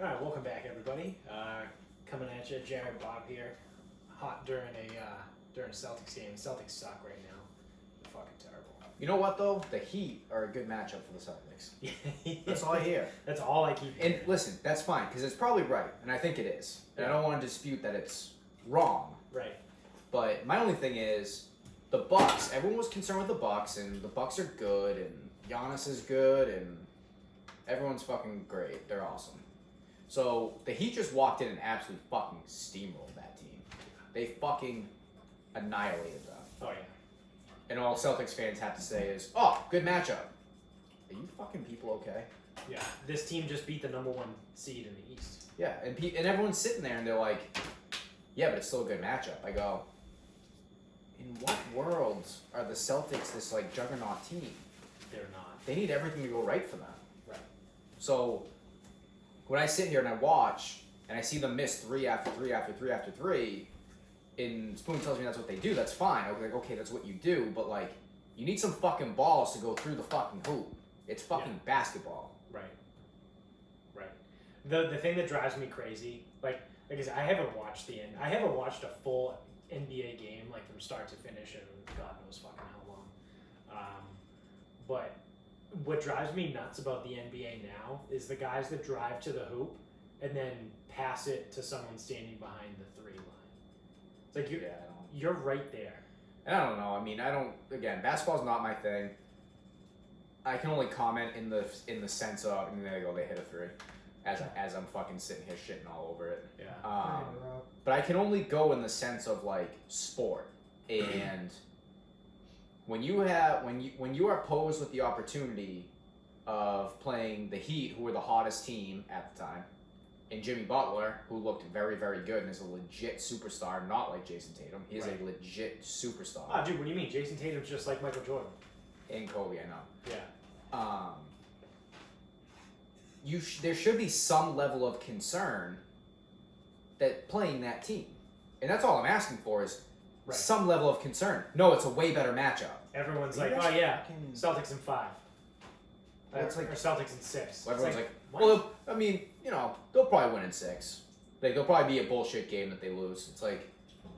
All right, welcome back, everybody. Coming at you, Jared Bob here. Hot during a Celtics game. Celtics suck right now. They're fucking terrible. You know what though? The Heat are a good matchup for the Celtics. That's all I hear. That's all I keep hearing. And listen, that's fine because it's probably right, and I think it is. And I don't want to dispute that it's wrong. Right. But my only thing is, the Bucks. Everyone was concerned with the Bucks, and the Bucks are good, and Giannis is good, and everyone's fucking great. They're awesome. So the Heat just walked in and absolutely fucking steamrolled that team. They fucking annihilated them. Oh yeah. And all Celtics fans have to say is, "Oh, good matchup." Are you fucking people okay? Yeah. This team just beat the number 1 seed in the East. Yeah, and everyone's sitting there and they're like, "Yeah, but it's still a good matchup." I go, "In what world are the Celtics this like juggernaut team? They're not. They need everything to go right for them." Right. So when I sit here and I watch and I see them miss 3 after 3 after 3 after 3, and Spoon tells me that's what they do, that's fine. I'm like, okay, that's what you do, but like, you need some fucking balls to go through the fucking hoop. It's fucking basketball. Right. Right. The thing that drives me crazy, like I said, I haven't watched I haven't watched a full NBA game like from start to finish in God knows fucking how long. But what drives me nuts about the NBA now is the guys that drive to the hoop and then pass it to someone standing behind the 3 line. It's like you're right there. And I don't know. I mean, again, basketball's not my thing. I can only comment in the sense of, and there you go, they hit a 3, as I'm fucking sitting here shitting all over it. Yeah. But I can only go in the sense of like sport, and when you are posed with the opportunity of playing the Heat, who were the hottest team at the time, and Jimmy Butler, who looked very, very good and is a legit superstar, not like Jason Tatum. He is a legit superstar. Oh, dude, what do you mean? Jason Tatum's just like Michael Jordan. And Kobe, I know. Yeah. There should be some level of concern that playing that team, and that's all I'm asking for is some level of concern. No, it's a way better matchup. Everyone's like, oh yeah, Celtics in 5. It's like, or Celtics in 6. Well, everyone's like, well, I mean, you know, they'll probably win in 6. Like, there'll probably be a bullshit game that they lose. It's like,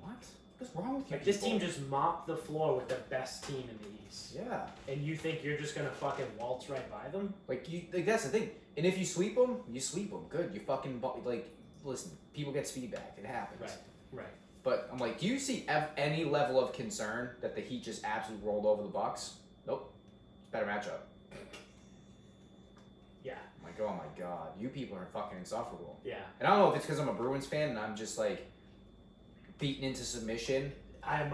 what? What's wrong with you? Like, this team just mopped the floor with the best team in the East. Yeah. And you think you're just gonna fucking waltz right by them? Like that's the thing. And if you sweep them, you sweep them. Good. You fucking like. Listen, people get feedback. It happens. Right. But I'm like, do you see any level of concern that the Heat just absolutely rolled over the Bucks? Nope. It's a better matchup. Yeah. I'm like, oh my god, you people are fucking insufferable. Yeah. And I don't know if it's because I'm a Bruins fan and I'm just like beaten into submission that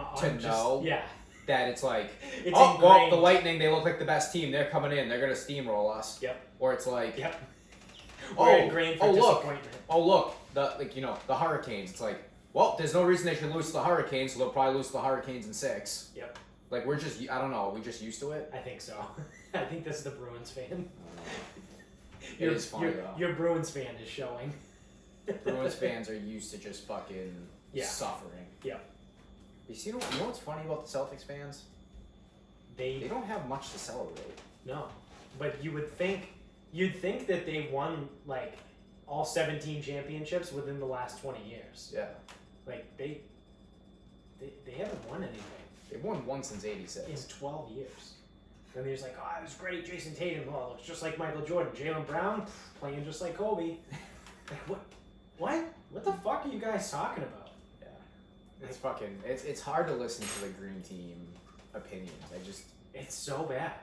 it's like, well, the Lightning, they look like the best team. They're coming in. They're gonna steamroll us. Yep. Or it's like, we're ingrained for disappointment. Look, the Hurricanes. It's like, well, there's no reason they should lose to the Hurricanes, so they'll probably lose to the Hurricanes in 6. Yep. Like, I don't know, are we just used to it? I think so. I think this is the Bruins fan. It is funny, though. Your Bruins fan is showing. Bruins fans are used to just fucking suffering. Yeah. You know what's funny about the Celtics fans? They don't have much to celebrate. No. But you'd think that they won, like, all 17 championships within the last 20 years. Yeah. Like, they haven't won anything. They've won one since 86. In 12 years. And they're just like, oh, it was great, Jason Tatum. Oh, looks just like Michael Jordan. Jaylen Brown, playing just like Kobe. Like, what? What the fuck are you guys talking about? Yeah. It's fucking, it's hard to listen to the Green Team opinions. It's so bad.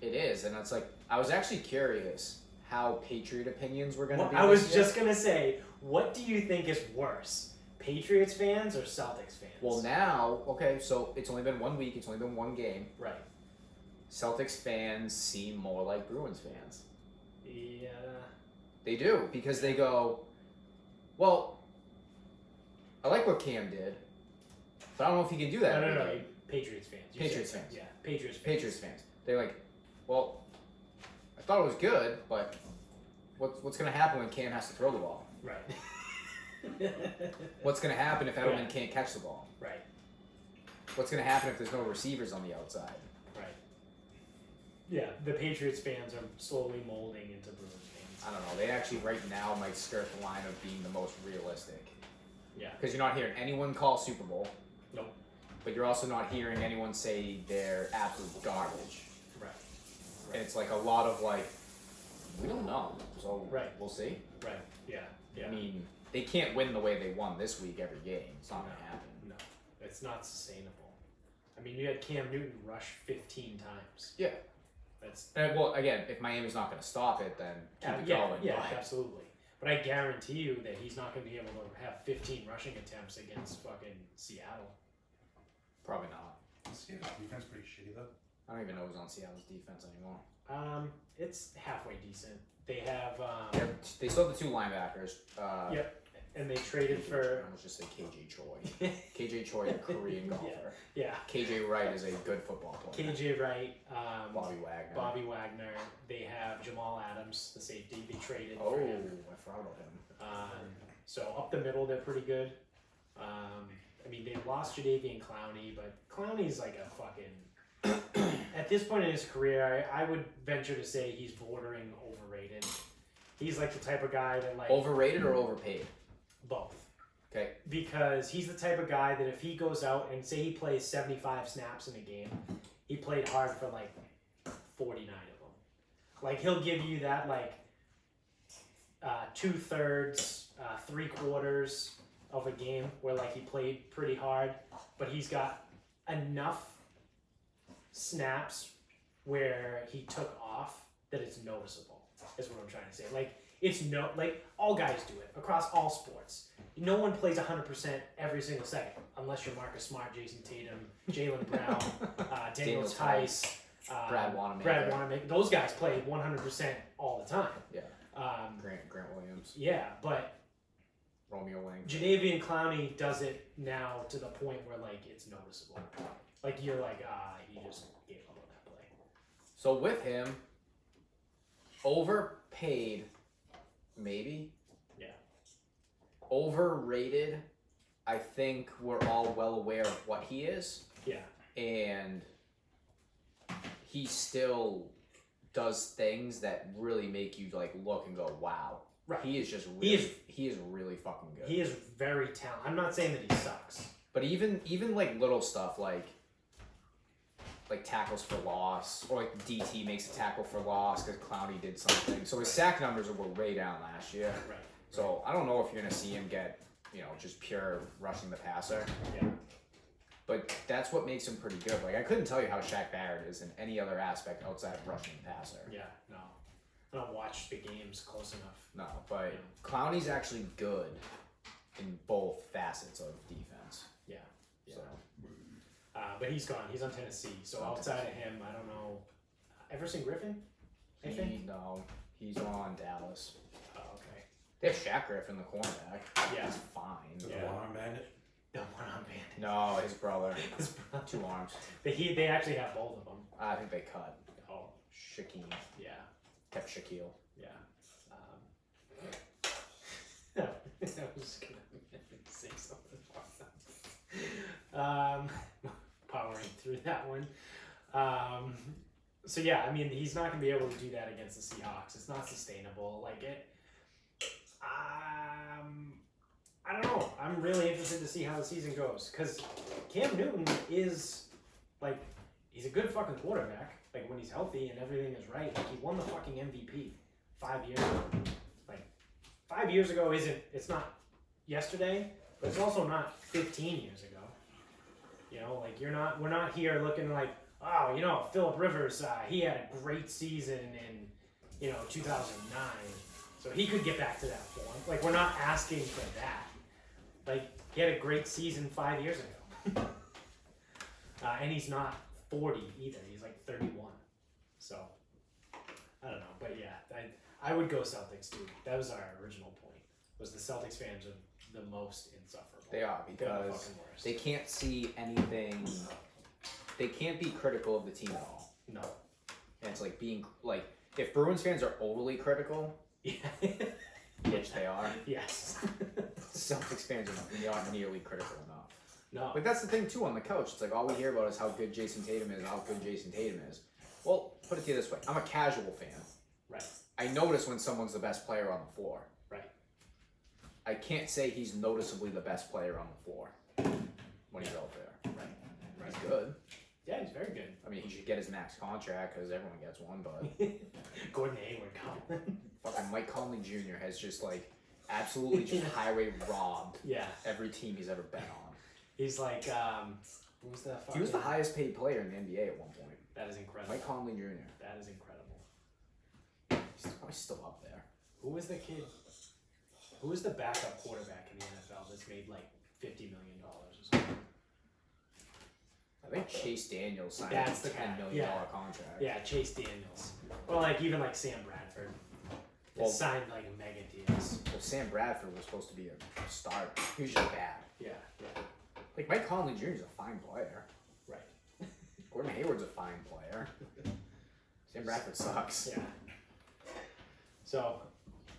It is, and it's like, I was actually curious how Patriot opinions were going to be. I was just going to say, what do you think is worse? Patriots fans or Celtics fans? Well, now, okay, so it's only been 1 week, it's only been 1 game. Right. Celtics fans seem more like Bruins fans. Yeah. They do, because they go, well, I like what Cam did, but I don't know if he can do that. No. Patriots fans. Patriots fans. Yeah, Patriots fans. Patriots fans. They're like, well, I thought it was good, but what's going to happen when Cam has to throw the ball? Right. What's going to happen if Edelman can't catch the ball? Right. What's going to happen if there's no receivers on the outside? Right. Yeah, the Patriots fans are slowly molding into Bruins fans. I don't know. They actually right now might skirt the line of being the most realistic. Yeah. Because you're not hearing anyone call Super Bowl. Nope. But you're also not hearing anyone say they're absolute garbage. Right. And it's like a lot of like, we don't know. So we'll see. Right. Yeah. Yeah. I mean, they can't win the way they won this week every game. It's not going to happen. No. It's not sustainable. I mean, you had Cam Newton rush 15 times. Yeah. That's well, again, if Miami's not going to stop it, then keep it going. Yeah, absolutely. But I guarantee you that he's not going to be able to have 15 rushing attempts against fucking Seattle. Probably not. Seattle's defense pretty shitty though. I don't even know who's on Seattle's defense anymore. It's halfway decent. They have They still have the 2 linebackers. Yep. And they traded for. Let's just say KJ Choi. KJ Choi, a Korean golfer. Yeah. KJ Wright is a good football player. KJ Wright. Bobby Wagner. They have Jamal Adams, the safety. They traded Oh, for him. I forgot about him. So up the middle, they're pretty good. I mean, they lost Jadeveon Clowney, but Clowney's like a fucking. At this point in his career, I would venture to say he's bordering overrated. He's like the type of guy that like. Overrated or overpaid? Both. Okay. Because he's the type of guy that if he goes out and say he plays 75 snaps in a game, he played hard for like 49 of them. Like he'll give you that like 2/3, 3/4 of a game where like he played pretty hard, but he's got enough snaps where he took off that it's noticeable. Is what I'm trying to say. Like. It's like all guys do it across all sports. No one plays 100% every single second unless you're Marcus Smart, Jason Tatum, Jaylen Brown, Daniel Tice, Brad Wanamaker. Those guys play 100% all the time. Yeah. Grant Williams. Yeah, but Romeo Lang. Jadeveon Clowney does it now to the point where like it's noticeable. Like you're like he just gave up on that play. So with him, overpaid. Maybe. Yeah. Overrated. I think we're all well aware of what he is. Yeah. And he still does things that really make you like look and go, wow. Right. He is just really, he is really fucking good. He is very talented. I'm not saying that he sucks. But even like little stuff like tackles for loss, or like DT makes a tackle for loss because Clowney did something. So his sack numbers were way down last year. Right. So I don't know if you're gonna see him get, just pure rushing the passer. Yeah. But that's what makes him pretty good. Like I couldn't tell you how Shaq Barrett is in any other aspect outside of rushing the passer. Yeah. No. I don't watch the games close enough. No, but Clowney's actually good in both facets of defense. Yeah. Yeah. So. But he's gone. He's on Tennessee. So outside of him, I don't know. Everson Griffin? I think? No, he's on Dallas. Oh, okay. They have Shaq Griffin, the cornerback. Yeah. He's fine. The one-arm bandit? The one-arm bandit. No, his brother. His brother. 2 arms. They actually have both of them. I think they cut. Oh. Shaquille. Yeah. Kept Shaquille. Yeah. I was going to say something. Powering through that one. So yeah, I mean, he's not going to be able to do that against the Seahawks. It's not sustainable. Like it. I don't know. I'm really interested to see how the season goes because Cam Newton is like he's a good fucking quarterback. Like when he's healthy and everything is right. Like he won the fucking MVP 5 years ago. Like 5 years ago it's not yesterday, but it's also not 15 years ago. Like we're not here looking like, oh, Phillip Rivers, he had a great season in, 2009. So he could get back to that form. Like we're not asking for that. Like he had a great season 5 years ago. And he's not 40 either. He's like 31. So I don't know, but yeah, I would go Celtics too. That was our original point. Was the Celtics fans are the most insufferable. They are because they can't see anything. They can't be critical of the team at all. No. And it's like being like if Bruins fans are overly critical, yeah, which they are. Yes. Celtics fans are not nearly critical enough. No. But that's the thing too on the coach. It's like all we hear about is how good Jason Tatum is and how good Jason Tatum is. Well, put it to you this way: I'm a casual fan. Right. I notice when someone's the best player on the floor. Right. I can't say he's noticeably the best player on the floor when he's out there. Right. He's good. Yeah, he's very good. I mean, he should get his max contract because everyone gets one, but Gordon Hayward, Colin. fucking Mike Conley Jr. has just like absolutely just highway robbed Yeah. every team he's ever been on. He's like, who was the fucking... He was the highest paid player in the NBA at one point. That is incredible. Mike Conley Jr. That is incredible. He's probably still up there. Who was the kid? Who was the backup quarterback in the NFL that's made like $50 million or something? I think Chase Daniels signed That's a the $10 guy. million Yeah. contract. Yeah, Chase Daniels. Or like even like Sam Bradford. They Well- signed like mega deals. Well, Sam Bradford was supposed to be a star. He was just bad. Yeah, yeah. Like Mike Conley Jr. is a fine player. Right. Gordon Hayward's a fine player. Sam Bradford sucks. Yeah. So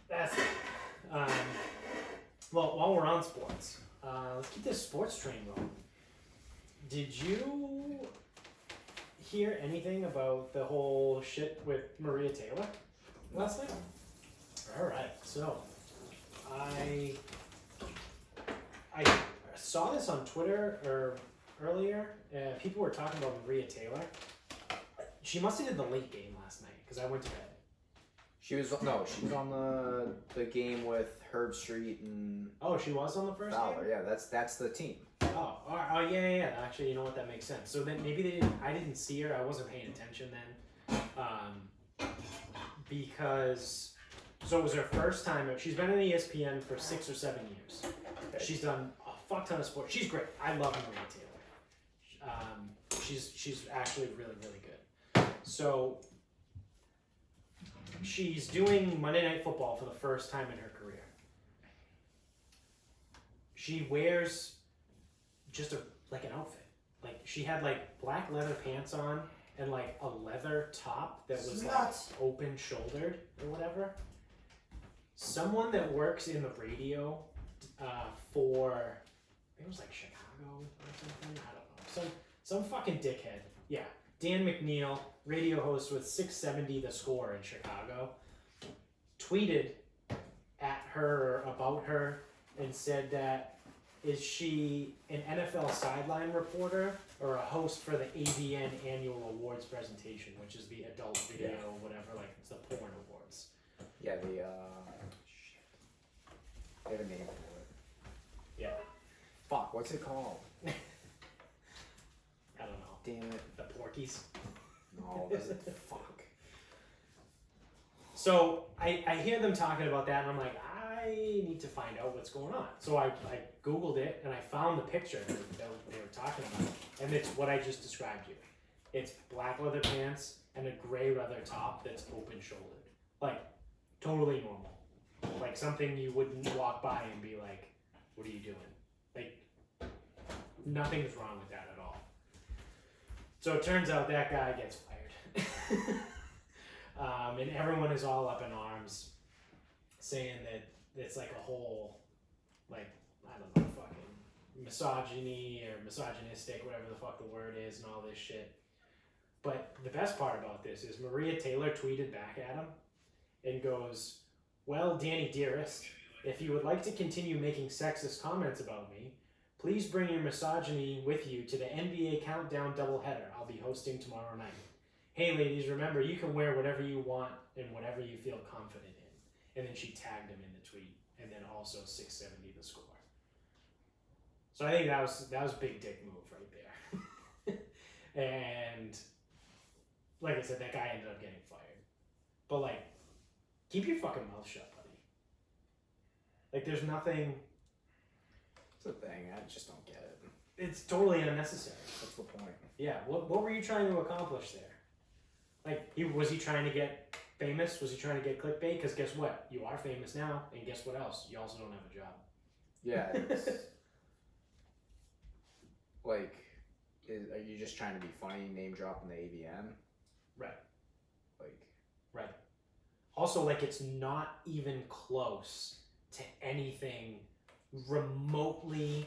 that's it. Well, while we're on sports, let's keep this sports train rolling. Did you hear anything about the whole shit with Maria Taylor last night? All right, so I saw this on Twitter or earlier. People were talking about Maria Taylor. She must have did the late game last night because I went to bed. She was on the game with Herb Street and Oh, she was on the first Fowler. game? Yeah, that's the team. Oh, yeah. Actually, you know what? That makes sense. So then maybe I didn't see her. I wasn't paying attention then. Because, so it was her first time. She's been in ESPN for 6 or 7 years. Okay. She's done a fuck ton of sports. She's great. I love Maria Taylor. She's actually really, really good. So she's doing Monday Night Football for the first time in her career. She wears just like an outfit. Like she had like black leather pants on and like a leather top that was like open shouldered or whatever. Someone that works in the radio for I think it was like Chicago or something. I don't know. Some fucking dickhead. Yeah. Dan McNeil, radio host with 670 The Score in Chicago, tweeted at her about her and said that is she an NFL sideline reporter or a host for the AVN annual awards presentation, which is the adult video, whatever, like it's the porn awards. Yeah, shit. They have a name for it. Yeah. Fuck, what's it called? I don't know. Damn it. The Porkies. No, this is fuck. So I hear them talking about that and I'm like, I need to find out what's going on. So I Googled it and I found the picture that they were talking about. And it's what I just described you. It's black leather pants and a gray leather top that's open shouldered. Like, totally normal. Like something you wouldn't walk by and be like, what are you doing? Like, nothing's wrong with that at all. So it turns out that guy gets fired. And everyone is all up in arms saying that it's like a whole, like, I don't know, fucking misogyny or misogynistic, whatever the fuck the word is, and all this shit. But the best part about this is Maria Taylor tweeted back at him and goes, well, Danny Dearest, if you would like to continue making sexist comments about me, please bring your misogyny with you to the NBA Countdown doubleheader I'll be hosting tomorrow night. Hey ladies, remember you can wear whatever you want and whatever you feel confident in. And then she tagged him in the tweet, and then also 670 The Score. So I think that was big dick move right there. And like I said, that guy ended up getting fired. But like, keep your fucking mouth shut, buddy. Like there's nothing. It's a thing. I just don't get it. It's totally unnecessary. What's the point? Yeah. What were you trying to accomplish there? Like, was he trying to get famous? Was he trying to get clickbait? Because guess what? You are famous now, and guess what else? You also don't have a job. Yeah. It's like, are you just trying to be funny, name dropping the AVN? Right. Like. Right. Also, like, it's not even close to anything remotely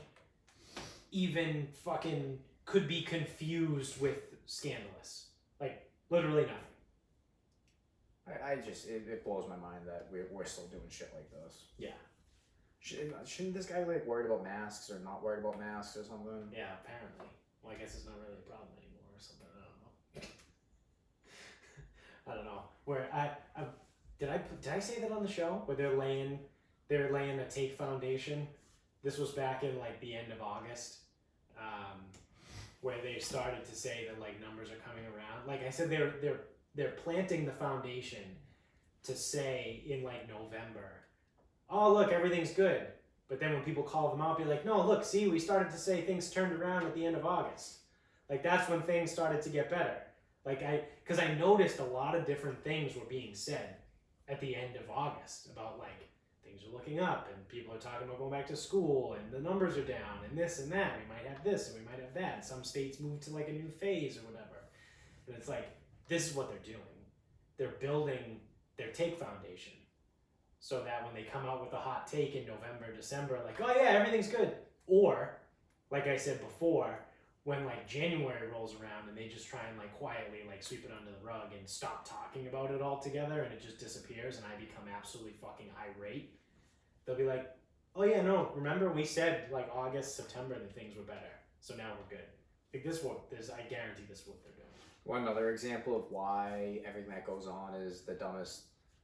even fucking could be confused with scandalous. Like, literally nothing. I just it blows my mind that we're still doing shit like this. Yeah. Shouldn't this guy like worried about masks or not worried about masks or something? Yeah, apparently. Well, I guess it's not really a problem anymore or something. I don't know. I don't know. Where did I say that on the show? Where they're laying a take foundation. This was back in like the end of August, where they started to say that like numbers are coming around. Like I said, they're planting the foundation to say in like November, oh look, everything's good. But then when people call them out, be like, no, look, see, we started to say things turned around at the end of August. Like that's when things started to get better. Like because I noticed a lot of different things were being said at the end of August about like things are looking up and people are talking about going back to school and the numbers are down and this and that. We might have this and we might have that. Some states move to like a new phase or whatever. And it's like, this is what they're doing. They're building their take foundation so that when they come out with a hot take in November, December, like, oh yeah, everything's good. Or, like I said before, when like January rolls around and they just try and like quietly like sweep it under the rug and stop talking about it altogether and it just disappears and I become absolutely fucking irate, they'll be like, oh yeah, no, remember we said like August, September that things were better. So now we're good. Like I guarantee this is what they're doing. One other example of why everything that goes on is the dumbest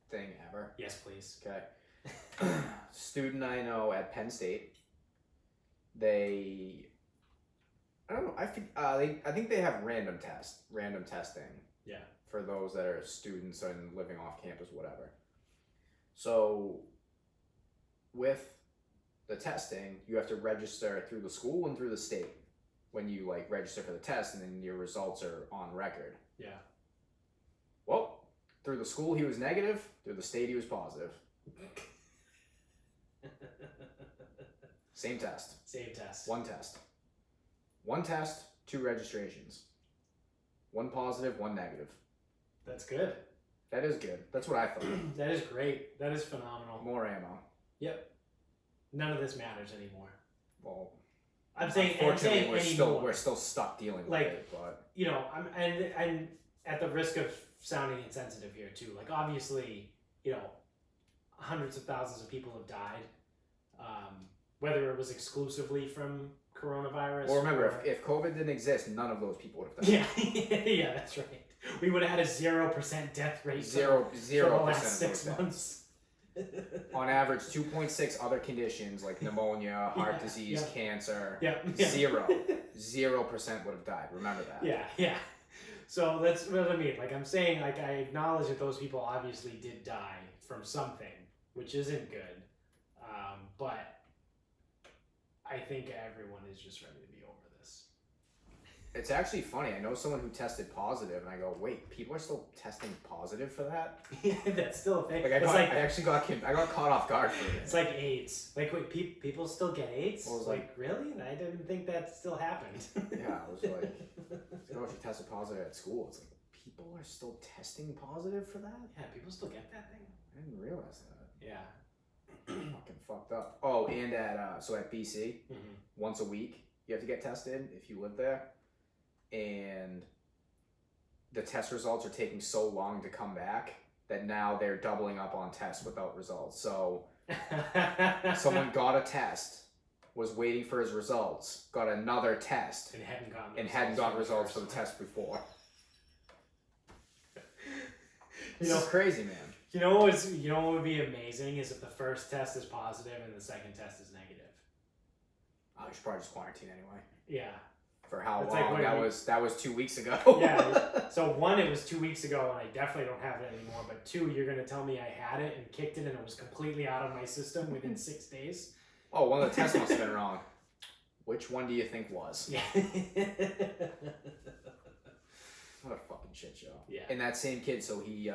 thing ever. Yes, please. Okay. Student I know at Penn State, I don't know. I think they have random testing. Yeah. For those that are students and living off campus, whatever. So, with the testing, you have to register through the school and through the state when you like register for the test, and then your results are on record. Yeah. Well, through the school he was negative. Through the state he was positive. Same test. Same test. One test, 2 registrations. 1 positive, 1 negative. That's good. That is good. That's what I thought. That is great. That is phenomenal. More ammo. Yep. None of this matters anymore. Well, I'm saying we're still stuck dealing with like, it, but you know, I'm at the risk of sounding insensitive here too. Like obviously, you know, hundreds of thousands of people have died. Whether it was exclusively from coronavirus. well, remember, if COVID didn't exist, none of those people would have died. Yeah, yeah, that's right. We would have had a 0% death rate Zero for the last percent of 6 those months. On average, 2.6 other conditions like pneumonia, heart disease, cancer. Yeah. 0% would have died. Remember that. Yeah. So that's what I mean. Like I'm saying, like I acknowledge that those people obviously did die from something, which isn't good. But I think everyone is just ready to be over this. It's actually funny. I know someone who tested positive, and I go, "Wait, people are still testing positive for that?" Yeah, that's still a thing. Like I got caught off guard for it. It's like AIDS. Like wait, people still get AIDS? Well, like really? I didn't think that still happened. Yeah, I was like, "Oh, she tested positive at school." It's like people are still testing positive for that. Yeah, people still get that thing. I didn't realize that. Yeah. Fucking fucked up. Oh, and at BC, Mm-hmm. once a week you have to get tested if you live there, and the test results are taking so long to come back that now they're doubling up on tests without results. So someone got a test, was waiting for his results, got another test, and hadn't gotten results for the test before. This You know, is crazy, man. You know what would be amazing is if the first test is positive and the second test is negative. Oh, you should probably just quarantine anyway. Yeah. For how It's long? like, that was 2 weeks ago. Yeah. So 1, it was 2 weeks ago, and I definitely don't have it anymore. But 2, you're gonna tell me I had it and kicked it, and it was completely out of my system within 6 days. Oh, one of the tests must have been wrong. Which one do you think was? Yeah. What a fucking shit show. Yeah. And that same kid, so he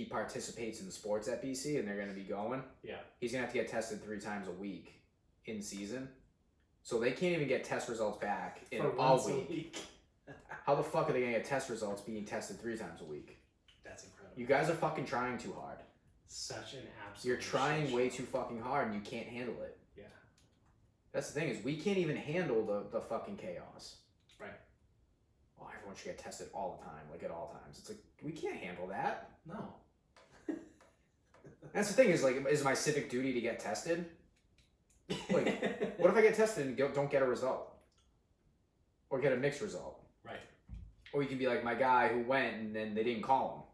participates in the sports at BC, and they're gonna be going. Yeah. He's gonna have to get tested 3 times a week in season. So they can't even get test results back in all week. How the fuck are they gonna get test results being tested 3 times a week? That's incredible. You guys are fucking trying too hard. Such an absolute. You're trying shit way show. too fucking hard, and you can't handle it. Yeah. That's the thing is we can't even handle the fucking chaos. Right. Oh, everyone should get tested all the time, like at all times. It's like we can't handle that. No. That's the thing is like, is my civic duty to get tested? Like, what if I get tested and don't get a result? Or get a mixed result? Right. Or you can be like my guy who went and then they didn't call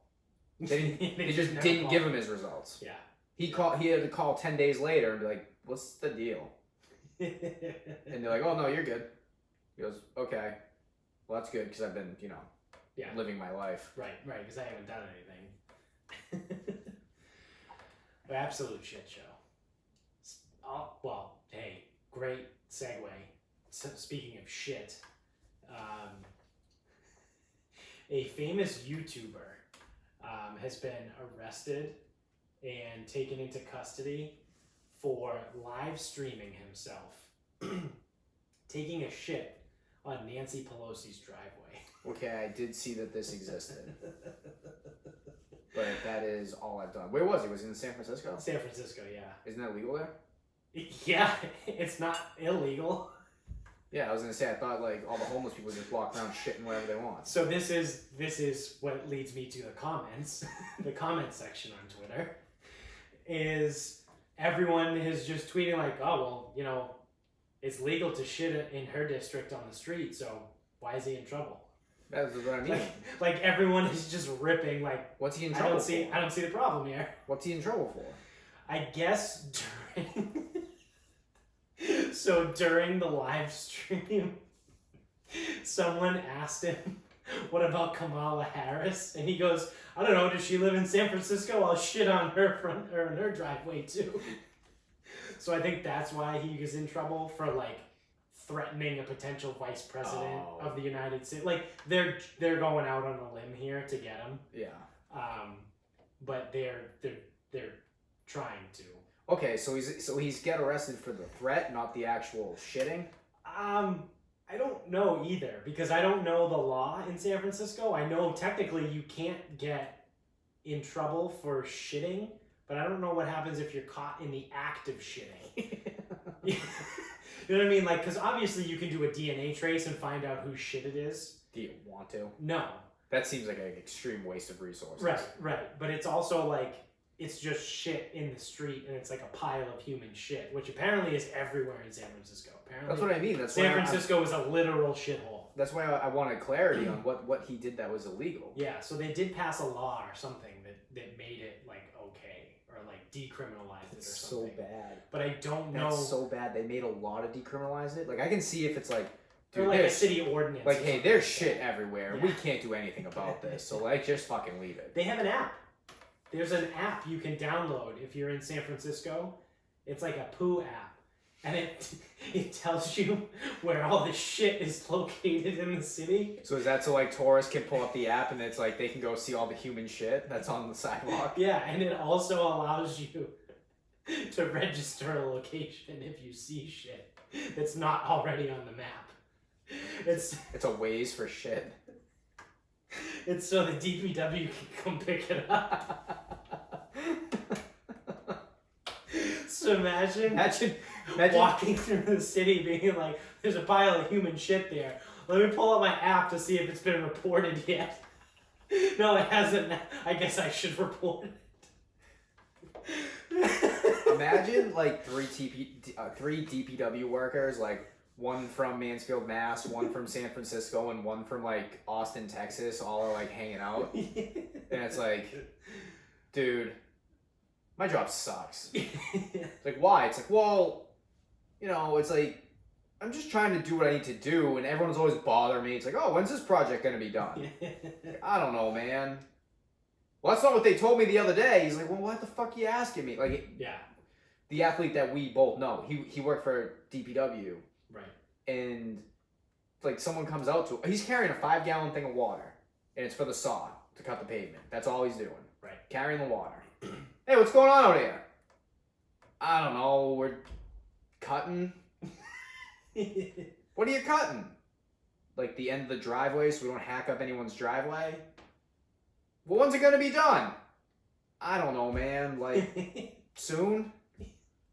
him. They just never didn't call give him. him his results. Yeah. He had to call 10 days later and be like, what's the deal? And they're like, oh no, you're good. He goes, okay. Well, that's good because I've been, Yeah. living my life. Right, because I haven't done anything. Absolute shit show. Well, hey, great segue. So, speaking of shit, a famous YouTuber has been arrested and taken into custody for live streaming himself taking a shit on Nancy Pelosi's driveway. Okay, I did see that this existed. But that is all I've done. Where was he? Was he in San Francisco? San Francisco, yeah. Isn't that legal there? Yeah, it's not illegal. Yeah, I was gonna say I thought like all the homeless people just walk around shitting wherever they want. So this is what leads me to the comments, the comment section on Twitter, is everyone is just tweeting like, oh well, it's legal to shit in her district on the street, so why is he in trouble? That's what I mean. Like everyone is just ripping like. What's he in trouble for? I don't see the problem here. What's he in trouble for? I guess during the live stream, someone asked him, what about Kamala Harris? And he goes, I don't know, does she live in San Francisco? I'll shit on her front or in her driveway too. So I think that's why he was in trouble for like threatening a potential vice president of the United States. Like they're going out on a limb here to get him. Yeah. But they're trying to. Okay, so he's get arrested for the threat, not the actual shitting? I don't know either, because I don't know the law in San Francisco. I know technically you can't get in trouble for shitting, but I don't know what happens if you're caught in the act of shitting. You know what I mean? Like, because obviously you can do a DNA trace and find out whose shit it is. Do you want to? No. That seems like an extreme waste of resources. Right. But it's also like, it's just shit in the street, and it's like a pile of human shit, which apparently is everywhere in San Francisco. Apparently, that's what I mean. San Francisco is a literal shithole. That's why I wanted clarity on what he did that was illegal. Yeah, so they did pass a law or something that made it like okay, or like decriminalized it or something. So bad. But I don't know. That's so bad. They made a law to decriminalize it. Like I can see if it's like, dude, or like a city ordinance. Like, hey, there's shit that. everywhere. Yeah. We can't do anything about this. So like, just fucking leave it. They have an app. There's an app you can download if you're in San Francisco. It's like a poo app. And it tells you where all the shit is located in the city. So is that so like tourists can pull up the app and it's like they can go see all the human shit that's on the sidewalk? Yeah, and it also allows you to register a location if you see shit that's not already on the map. It's a Waze for shit. It's so the DPW can come pick it up. So imagine walking through the city being like, there's a pile of human shit there. Let me pull up my app to see if it's been reported yet. No, it hasn't. I guess I should report it. Imagine like three DPW workers, like one from Mansfield, Mass, one from San Francisco, and one from like Austin, Texas, all are like hanging out. And it's like, dude, my job sucks. It's like, why? It's like, well, it's like, I'm just trying to do what I need to do, and everyone's always bothering me. It's like, oh, when's this project gonna be done? Like, I don't know, man. Well, that's not what they told me the other day. He's like, well, what the fuck are you asking me? Like, yeah. The athlete that we both know, he worked for DPW. Right. And like someone comes out to, he's carrying a 5-gallon thing of water, and it's for the saw to cut the pavement. That's all he's doing. Right. Carrying the water. Hey, what's going on out here? I don't know. We're cutting. What are you cutting? Like the end of the driveway so we don't hack up anyone's driveway? Well, when's it gonna be done? I don't know, man. Like, soon?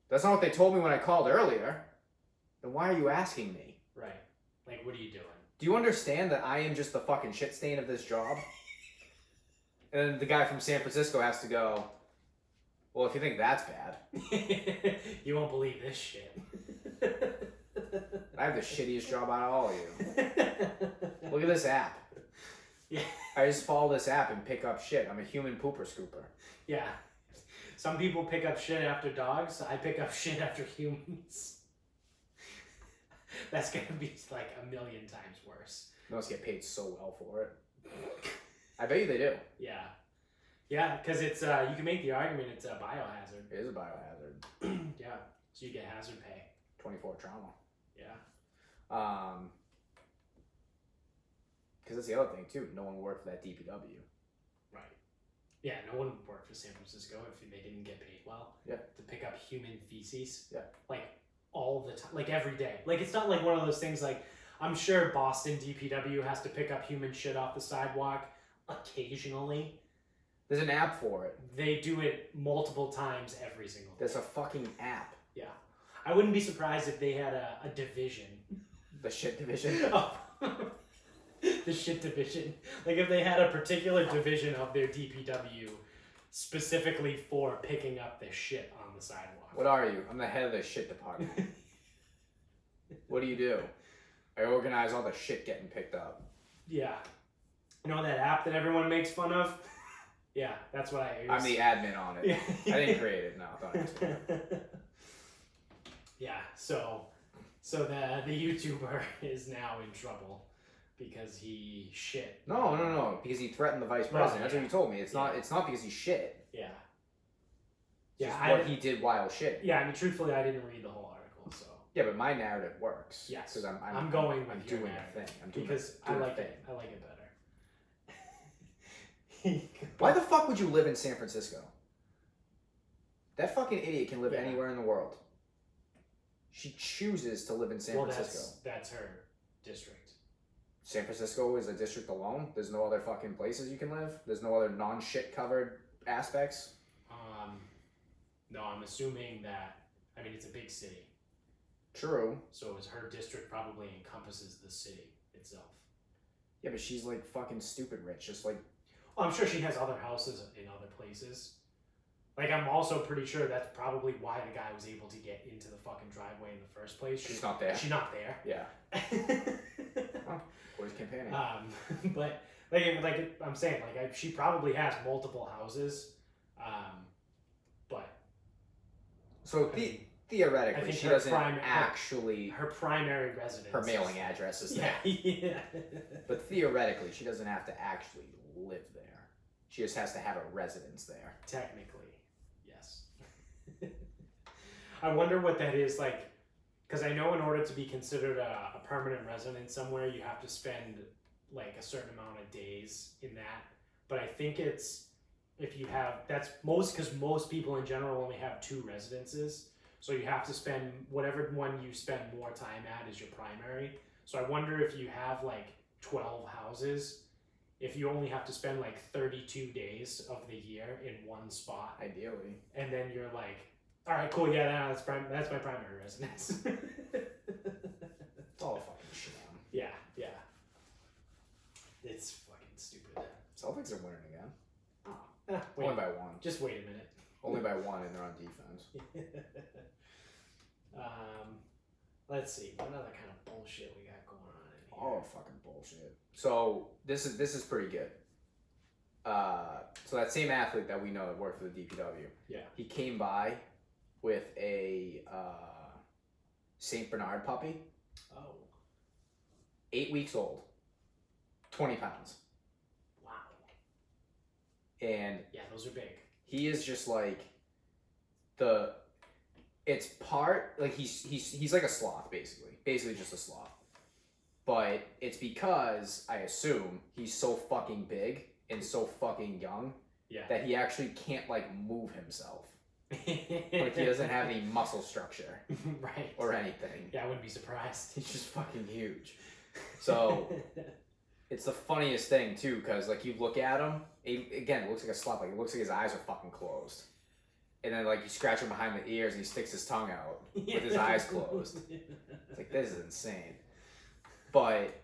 That's not what they told me when I called earlier. Then why are you asking me? Right. Like, what are you doing? Do you understand that I am just the fucking shit stain of this job? And then the guy from San Francisco has to go, Well, if you think that's bad, You won't believe this shit. I have the shittiest job out of all of you. Look at this app. Yeah. I just follow this app and pick up shit. I'm a human pooper scooper. Yeah. Some people pick up shit after dogs. I pick up shit after humans. That's gonna be like a million times worse. You must get paid so well for it. I bet you they do. Yeah. Yeah, because it's you can make the argument it's a biohazard. It is a biohazard. Yeah. So you get hazard pay. 24 trauma. Yeah. Because that's the other thing too. No one worked for that DPW. Right. Yeah, no one would work for San Francisco if they didn't get paid well. Yeah. To pick up human feces. Yeah. Like all the time, like every day. Like it's not like one of those things like I'm sure Boston DPW has to pick up human shit off the sidewalk occasionally. There's an app for it. They do it multiple times every single day. There's a fucking app. Yeah. I wouldn't be surprised if they had a division. The shit division. Oh. The shit division. Like if they had a particular division of their DPW specifically for picking up the shit on the sidewalk. What are you? I'm the head of the shit department. What do? I organize all the shit getting picked up. Yeah. You know that app that everyone makes fun of? Yeah, that's what I use. I'm the admin on it. Yeah. I didn't create it. No, I thought I was. Yeah, so the YouTuber is now in trouble because he shit. No. Because he threatened the vice president. That's what you told me. It's not because he shit. Yeah. It's Yeah, just what he did while shit. Yeah, I mean, truthfully, I didn't read the whole article, so. Yeah, but my narrative works. Yes. Because I'm going with I'm your doing narrative, a thing. I'm doing because doing I like a thing. it. I like it better. Why the fuck would you live in San Francisco? That fucking idiot can live Yeah. anywhere in the world. She chooses to live in San Francisco. That's her district. San Francisco is a district alone. There's no other fucking places you can live. There's no other non-shit covered aspects. No, I'm assuming that. I mean, it's a big city, True. so is her district probably encompasses the city itself. Yeah, but she's like fucking stupid rich. Just like Well, I'm sure she has other houses in other places. Like, I'm also pretty sure that's probably why the guy was able to get into the fucking driveway in the first place. she's not there. She's not there. Yeah. Boys campaigning. But like I'm saying, like she probably has multiple houses, but So theoretically, I think she her doesn't prime- actually. her primary residence. Her mailing address is there. Yeah. But theoretically, she doesn't have to actually live there. She just has to have a residence there. Technically, yes. I wonder what that is like, because I know in order to be considered a permanent resident somewhere, you have to spend like a certain amount of days in that. But I think it's if you have that's because most people in general only have 2 residences, so you have to spend whatever one you spend more time at is your primary. So I wonder if you have like 12 houses, if you only have to spend like 32 days of the year in one spot, Ideally. and then you're like, all right, cool, yeah, that's my primary residence. It's all a fucking sham. Yeah. It's fucking stupid. Celtics are winning again. Wait, Only by 1. just wait a minute. Only by 1, and they're on defense. Let's see, what other kind of bullshit we got going on in here? Oh, fucking bullshit. So this is pretty good. So that same athlete that we know that worked for the DPW. Yeah. He came by with a Saint Bernard puppy, Oh, 8 weeks old, 20 pounds, wow. and Yeah, those are big. he is just like it's part like he's like a sloth basically just a sloth, but it's because I assume he's so fucking big and so fucking young Yeah. that he actually can't like move himself. Like he doesn't have any muscle structure Right. or anything. Yeah, I wouldn't be surprised. He's just fucking huge. So it's the funniest thing too, because like you look at him, again, it looks like a sloth. Like it looks like his eyes are fucking closed, and then like you scratch him behind the ears and he sticks his tongue out with his eyes closed. It's like, this is insane. But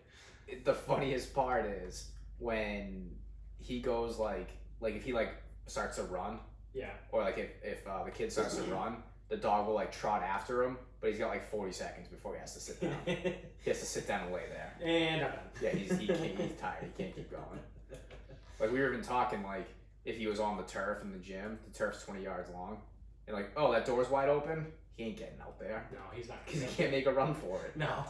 the funniest part is when he goes like if he like starts to run, Yeah. Or like if the kid starts to run, the dog will like trot after him, but he's got like 40 seconds before he has to sit down. He has to sit down and lay there. And I'm done. Yeah, he's tired. He can't keep going. Like we were even talking like if he was on the turf in the gym, the turf's 20 yards long, and like oh that door's wide open, he ain't getting out there No, he's not. because he can't make a run for it. No.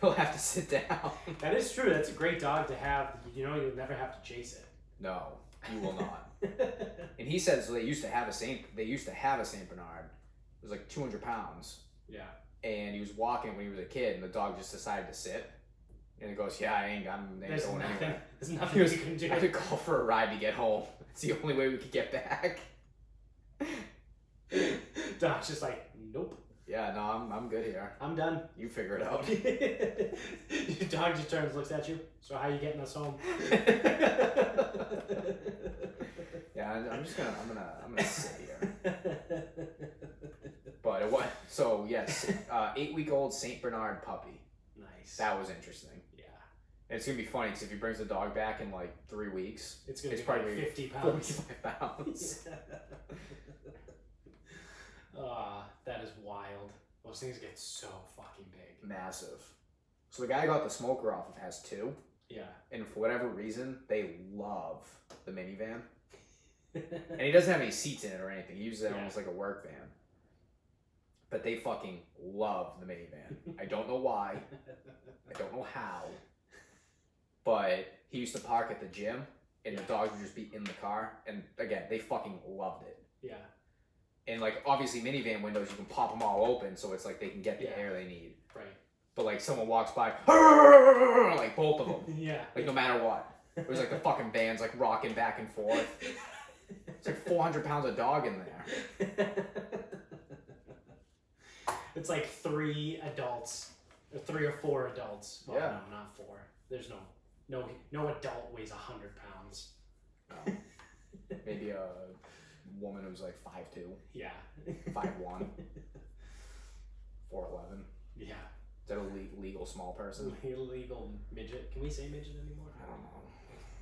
He'll have to sit down. That is true. That's a great dog to have. You know, you'll never have to chase it. No, you will not. And he said so. They used to have a Saint Bernard. It was like 200 pounds. Yeah. And he was walking when he was a kid, and the dog just decided to sit. And he goes, "Yeah, I ain't going anywhere." There's nothing you can do. I had to call for a ride to get home. It's the only way we could get back. Doc's just like, nope. Yeah, no, I'm good here. I'm done. You figure it out. Your dog just turns, looks at you. So how you getting us home? Yeah, I'm gonna sit here. But so yes, 8-week-old Saint Bernard puppy. Nice. That was interesting. Yeah. And it's gonna be funny because if he brings the dog back in like 3 weeks, It's gonna be probably like 50 pounds. 45 pounds. That is wild. Those things get so fucking big. Massive. So the guy I got the smoker off of has 2, Yeah. and for whatever reason, they love the minivan. And he doesn't have any seats in it or anything. He uses it almost like a work van. But they fucking love the minivan. I don't know why. I don't know how. But he used to park at the gym, and the dogs would just be in the car. And again, they fucking loved it. Yeah. And like obviously minivan windows, you can pop them all open, so it's like they can get the air they need. Right. But like someone walks by, like both of them. Yeah. Like no matter what. It was like the fucking van's like rocking back and forth. It's like 400 pounds of dog in there. It's like 3 adults, or 3 or 4 adults. Well, Yeah. no, not 4. There's no adult weighs 100 pounds. No. Maybe a woman who's like 5'2", Yeah. 5'1", 4'11". Yeah. Is that a legal small person? Illegal midget. Can we say midget anymore? I don't know.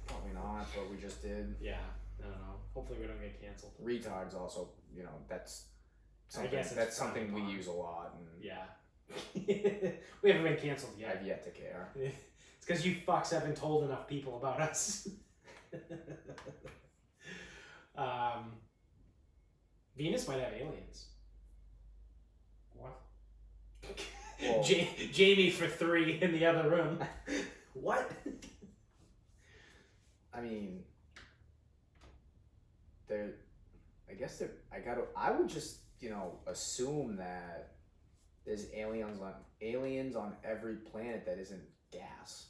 Probably not, but we just did. Yeah. I don't know. Hopefully we don't get canceled. Retards also, that's something, guess it's that's something we frowned upon. use a lot, and Yeah. We haven't been canceled yet. I've yet to care. It's because you fucks haven't told enough people about us. Venus might have aliens. What? Well- Jamie for 3 in the other room. What? I mean, I would just, assume that there's aliens on every planet that isn't gas.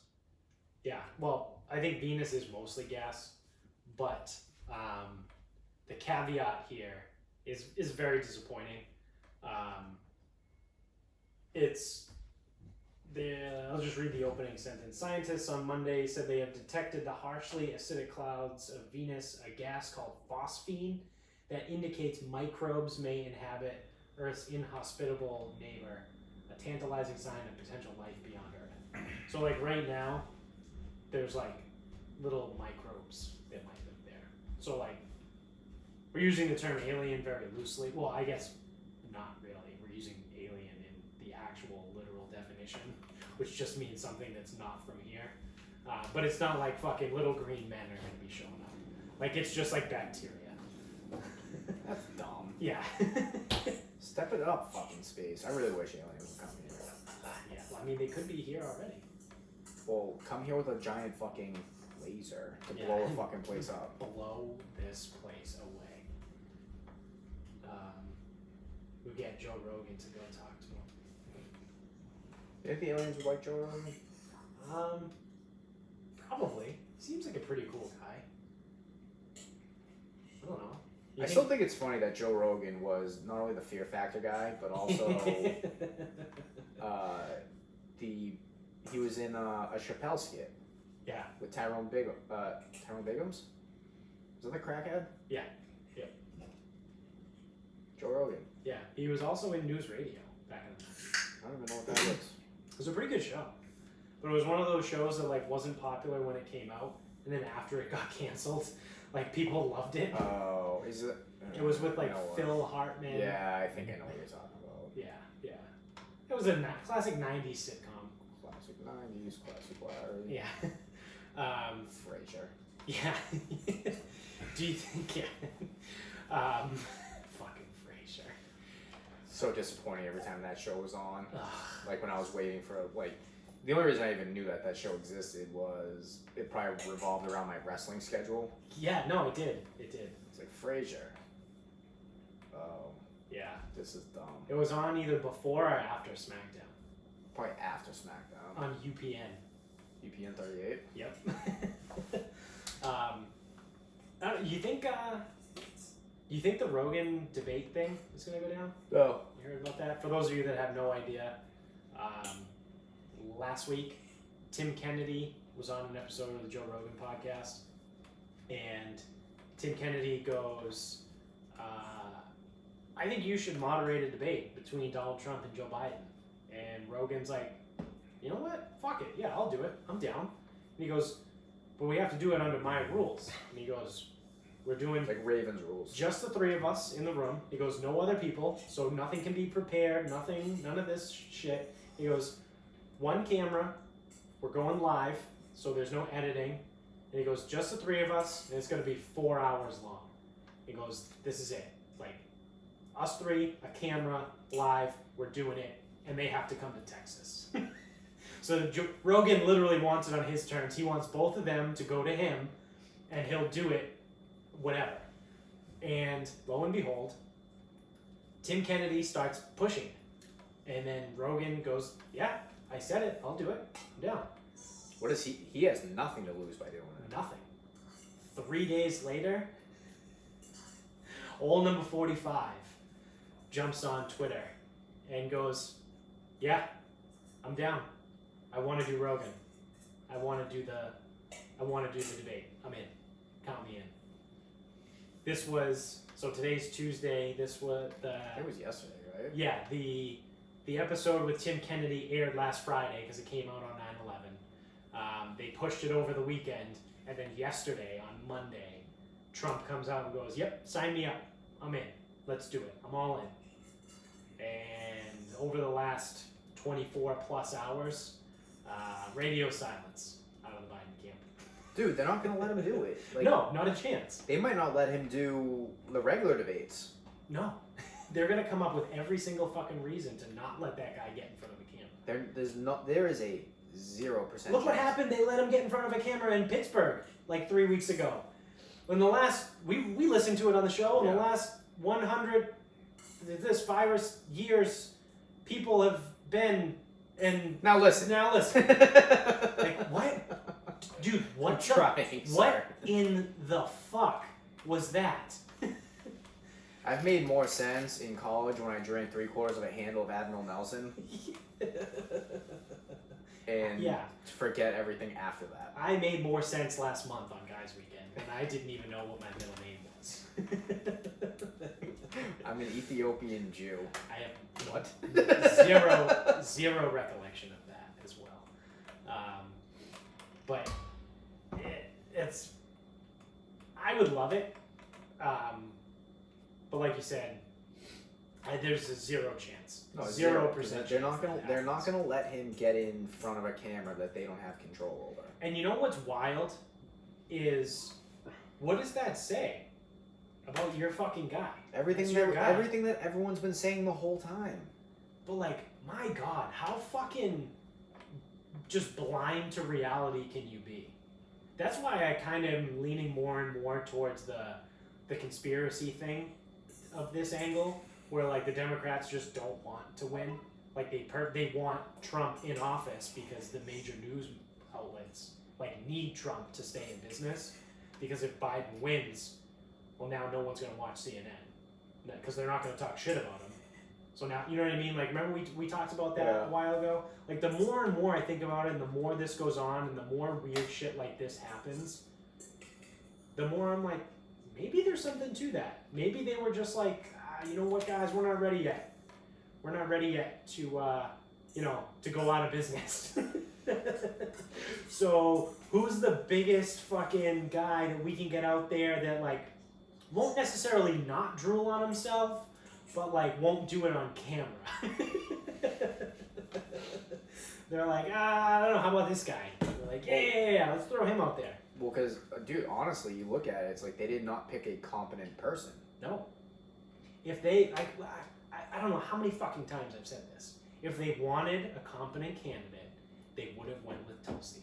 Yeah, well, I think Venus is mostly gas, but the caveat here is very disappointing. I'll just read the opening sentence. Scientists on Monday said they have detected the harshly acidic clouds of Venus, a gas called phosphine that indicates microbes may inhabit Earth's inhospitable neighbor, a tantalizing sign of potential life beyond Earth. So like right now, there's like little microbes that might live there. So like, we're using the term alien very loosely. Well, I guess not really. We're using alien in the actual literal definition, which just means something that's not from here. But it's not like fucking little green men are gonna be showing up. Like it's just like bacteria. That's dumb. Yeah. Step it up, fucking space. I really wish aliens would come here. Yeah. Well, I mean, they could be here already. Well, come here with a giant fucking laser to Yeah. blow a fucking place up. Blow this place away. We get Joe Rogan to go talk to him. You think the aliens would like Joe Rogan? Probably. Seems like a pretty cool guy. I don't know. I still think it's funny that Joe Rogan was not only the Fear Factor guy, but also he was in a Chappelle skit. Yeah. With Tyrone Biggums? Is that the crackhead? Yeah. Yeah. Joe Rogan. Yeah. He was also in news radio back in the 90s. I don't even know what that is. It was a pretty good show. But it was one of those shows that like wasn't popular when it came out, and then after it got canceled, like people loved it. Oh, is it? It was with like I know what- Phil Hartman. Yeah, I think I know what you're talking about. Yeah. It was a classic '90s sitcom. Classic 90s, classic Larry. Yeah. Frasier. Yeah. Do you think? Yeah. Fucking Frasier. So disappointing every time that show was on. Ugh. Like when I was waiting for the only reason I even knew that show existed was it probably revolved around my wrestling schedule. Yeah. No, it did. It did. It's like Frasier. Oh, Yeah. this is dumb. It was on either before or after SmackDown Probably after SmackDown. on UPN. UPN 38. Yep. You think the Rogan debate thing is gonna go down? Oh. You heard about that? For those of you that have no idea, last week Tim Kennedy was on an episode of the Joe Rogan podcast, and Tim Kennedy goes, "I think you should moderate a debate between Donald Trump and Joe Biden." And Rogan's like, "You know what? Fuck it. Yeah, I'll do it. I'm down." And he goes, "But we have to do it under my rules." And he goes, "We're doing Like Ravens rules. just the three of us in the room." He goes, "No other people, so nothing can be prepared, none of this shit." He goes, "One camera, we're going live, so there's no editing." And he goes, "Just the three of us, and it's going to be 4 hours long." He goes, "This is it. Like, us three, a camera, live, we're doing it, and they have to come to Texas." So Rogan literally wants it on his terms. He wants both of them to go to him, and he'll do it whatever. And lo and behold, Tim Kennedy starts pushing it. And then Rogan goes, "Yeah, I said it. I'll do it. I'm down." What is he? He has nothing to lose by doing it. Nothing. 3 days later, old number 45 jumps on Twitter and goes, "Yeah, I'm down. I want to do Rogan. I want to do the debate. I'm in. Count me in." This was, so today's Tuesday. This was It was yesterday, right? yeah, the episode with Tim Kennedy aired last Friday because it came out on 9/11. They pushed it over the weekend, and then yesterday on Monday, Trump comes out and goes, "Yep, sign me up. I'm in. Let's do it. I'm all in." And over the last 24 plus hours, radio silence out of the Biden camp. Dude, they're not gonna let him do it. Like, No, not a chance. They might not let him do the regular debates. No. They're going to come up with every single fucking reason to not let that guy get in front of a camera. There is a 0%. Look what chance. happened. They let him get in front of a camera in Pittsburgh like 3 weeks ago. In the last, we listened to it on the show. In the last 100, this virus years, people have been in. Now listen. Like, what? Dude, what? I'm trying, what sir. in the fuck was that? I've made more sense in college when I drank 3/4 of a handle of Admiral Nelson and Yeah. forget everything after that. I made more sense last month on Guys Weekend, and I didn't even know what my middle name was. I'm an Ethiopian Jew. I have What? zero recollection of that as well. But it's, I would love it. But like you said, there's a 0 chance. No, 0%. They're not gonna. chance They're that not happens. gonna let him get in front of a camera that they don't have control over. And you know what's wild is, what does that say about your fucking guy? Everything That's your guy. everything that everyone's been saying the whole time. But like, my God, how fucking just blind to reality can you be? That's why I kind of am leaning more and more towards the conspiracy thing of this angle, where like the Democrats just don't want to win. Like they want Trump in office because the major news outlets like need Trump to stay in business, because if Biden wins, well, now no one's going to watch CNN because they're not going to talk shit about him. So now, you know what I mean? Like, remember we talked about that a while ago? Like, the more and more I think about it, and the more this goes on, and the more weird shit like this happens, the more I'm like, maybe there's something to that. Maybe they were just like, you know what, guys, we're not ready yet. We're not ready yet to, to go out of business. So, who's the biggest fucking guy that we can get out there that, like, won't necessarily not drool on himself, but like won't do it on camera. They're like, I don't know, how about this guy? They're like, yeah, let's throw him out there. Well, because, dude, honestly, you look at it, it's like they did not pick a competent person. No. If they, I don't know how many fucking times I've said this. If they wanted a competent candidate, they would have went with Tulsi.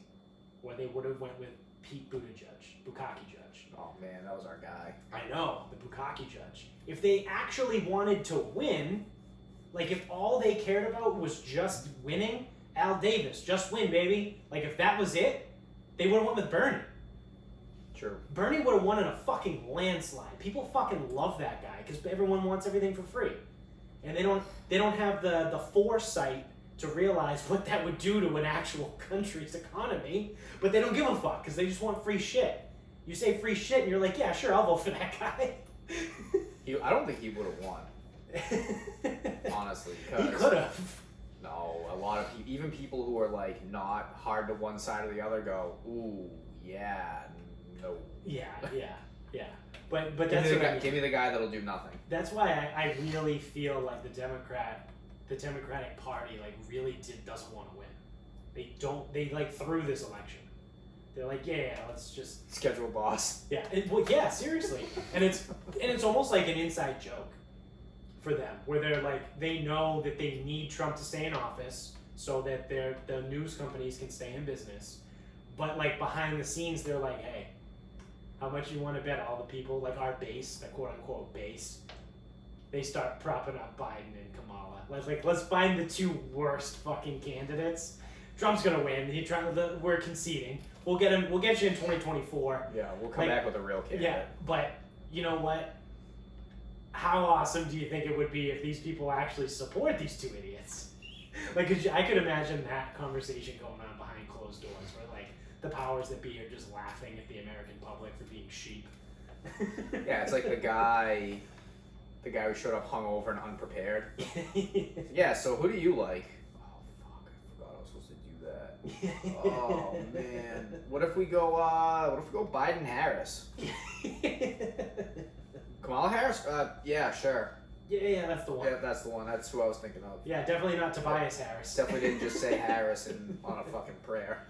Or they would have went with Pete Bukaki Judge. Oh, man, that was our guy. I know, the Bukaki Judge. If they actually wanted to win, like if all they cared about was just winning, Al Davis, just win, baby. Like if that was it, they would have went with Bernie. True. Bernie would have won in a fucking landslide. People fucking love that guy because everyone wants everything for free, and they don't have the foresight to realize what that would do to an actual country's economy. But they don't give a fuck because they just want free shit. You say free shit, and you're like, yeah, sure, I'll vote for that guy. I don't think he would have won. Honestly, he could have. No, a lot of people, even people who are like not hard to one side or the other, go, ooh, yeah, no. Yeah. But that's what I mean. Give me the guy that'll do nothing. That's why I really feel like the Democratic Party like really doesn't want to win. They like threw this election. They're like, yeah, let's just schedule a boss. Yeah, yeah, seriously. and it's almost like an inside joke for them, where they're like, they know that they need Trump to stay in office so that the news companies can stay in business. But like behind the scenes, they're like, hey, how much you want to bet all the people, like our base, the quote unquote base, they start propping up Biden and Kamala. Let's find the two worst fucking candidates. Trump's gonna win. We're conceding. We'll get him. We'll get you in 2024. Yeah, we'll come back with a real candidate. Yeah, but you know what? How awesome do you think it would be if these people actually support these two idiots? Like, I could imagine that conversation going on behind closed doors, where like the powers that be are just laughing at the American public for being sheep. Yeah, it's like the guy who showed up hungover and unprepared. Yeah, so who do you like? Oh fuck, I forgot I was supposed to do that. Oh man, what if we go Biden Harris? Kamala Harris? Yeah, sure. Yeah, that's the one. Yeah, that's the one. That's who I was thinking of. Yeah, definitely not Tobias Harris. Definitely didn't just say Harris on a fucking prayer.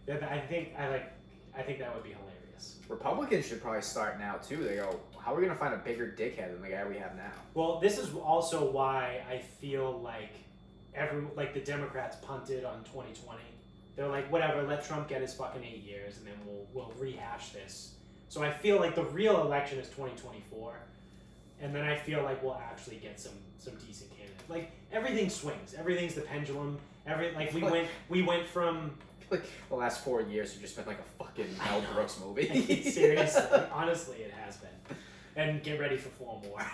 Yeah, I think that would be hilarious. Republicans should probably start now too. They go, how are we gonna find a bigger dickhead than the guy we have now? Well, this is also why I feel like the Democrats punted on 2020. They're like, whatever, let Trump get his fucking 8 years, and then we'll rehash this. So I feel like the real election is 2024, and then I feel like we'll actually get some decent candidates. Like everything swings, everything's the pendulum. We went from like the last 4 years have just been like a fucking Mel Brooks movie. Seriously, honestly, it has been. And get ready for 4 more.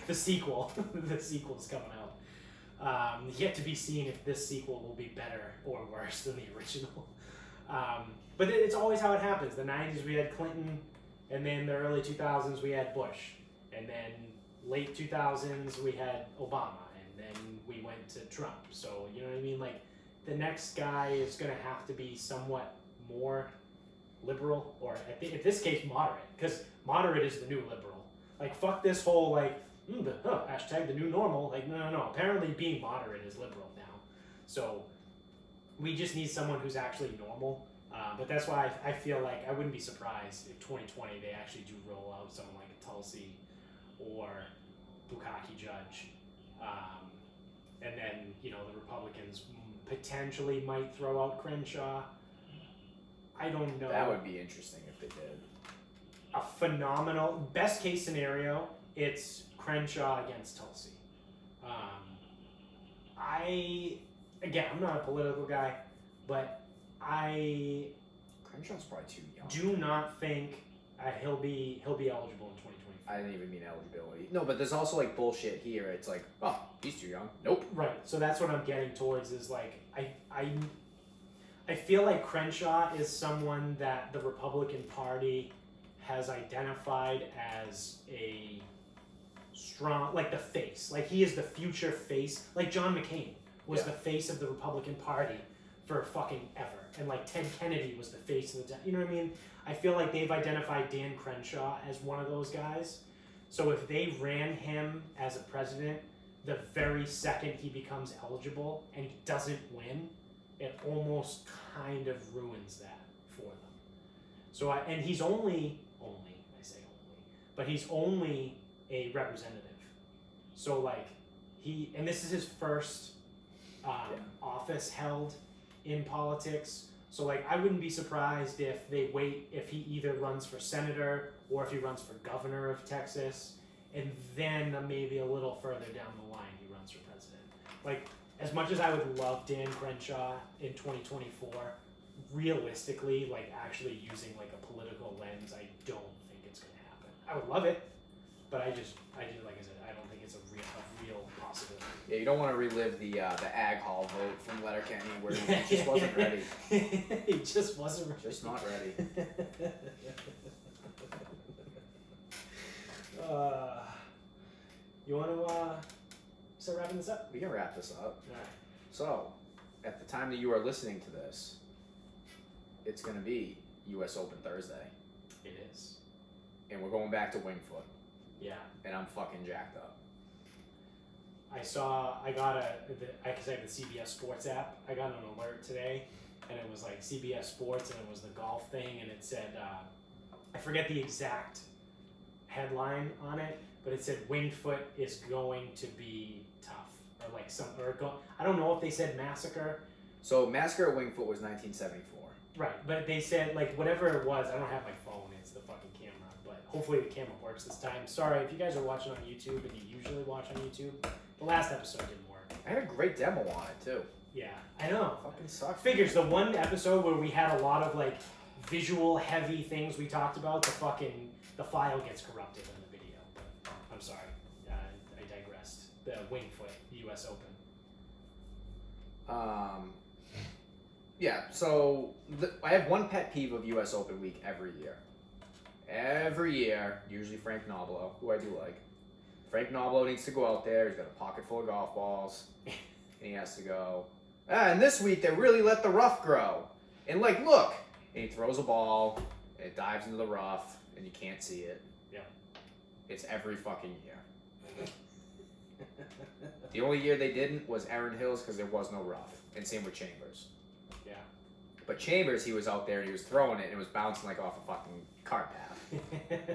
The sequel's coming out. Yet to be seen if this sequel will be better or worse than the original. But it's always how it happens. The 90s we had Clinton, and then the early 2000s we had Bush, and then late 2000s we had Obama, and then we went to Trump. So, you know what I mean? Like, the next guy is going to have to be somewhat more liberal, or in this case moderate, because moderate is the new liberal. Like, fuck this whole, like, hashtag the new normal. Like, no. Apparently being moderate is liberal now. So we just need someone who's actually normal. But that's why I feel like I wouldn't be surprised if 2020 they actually do roll out someone like a Tulsi or Bukaki Judge. And then, the Republicans potentially might throw out Crenshaw. I don't know. That would be interesting if they did. A phenomenal, best case scenario, it's Crenshaw against Tulsi. I'm not a political guy, but Crenshaw's probably too young. do not think he'll be eligible in 2024. I didn't even mean eligibility. No, but there's also like bullshit here. It's like, oh, he's too young. Nope. Right. So that's what I'm getting towards is like I feel like Crenshaw is someone that the Republican Party has identified as a strong, like the face. Like he is the future face. Like John McCain was the face of the Republican Party for fucking ever. And like Ted Kennedy was the face of the you know what I mean? I feel like they've identified Dan Crenshaw as one of those guys. So if they ran him as a president, the very second he becomes eligible and he doesn't win, it almost kind of ruins that for them. So and he's only I say only, but he's only a representative. So like and this is his first office held in politics. So like I wouldn't be surprised if they wait if he either runs for senator or if he runs for governor of Texas, and then maybe a little further down the line he runs for president. Like as much as I would love Dan Crenshaw in 2024, realistically, like actually using like a political lens, I don't think it's gonna happen. I would love it, but I just like I said, I don't think it's a real possibility. Yeah, you don't want to relive the Ag Hall vote from Letterkenny where he just wasn't ready. He just wasn't ready. Just not ready. You want to start wrapping this up? We can wrap this up. All right. So, at the time that you are listening to this, it's going to be U.S. Open Thursday. It is. And we're going back to Wingfoot. Yeah. And I'm fucking jacked up. Because I have the CBS Sports app. I got an alert today, and it was like CBS Sports, and it was the golf thing, and it said, I forget the exact headline on it, but it said Wingfoot is going to be tough, or like I don't know if they said massacre. So Massacre at Wingfoot was 1974. Right, but they said like whatever it was. I don't have my phone; it's the fucking camera. But hopefully the camera works this time. Sorry if you guys are watching on YouTube and you usually watch on YouTube. The last episode didn't work. I had a great demo on it too. Yeah, I know. Fucking sucks. Figures the one episode where we had a lot of like visual heavy things we talked about, the file gets corrupted in the video. But I'm sorry, I digressed. The Wingfoot U.S. Open. Yeah. So I have one pet peeve of U.S. Open week every year. Every year, usually Frank Nobilo, who I do like. Frank Nobilo needs to go out there. He's got a pocket full of golf balls, and he has to go. And this week they really let the rough grow. And like, look, and he throws a ball, and it dives into the rough, and you can't see it. Yeah. It's every fucking year. The only year they didn't was Erin Hills because there was no rough, and same with Chambers. Yeah. But Chambers, he was out there and he was throwing it, and it was bouncing like off a fucking cart path. It's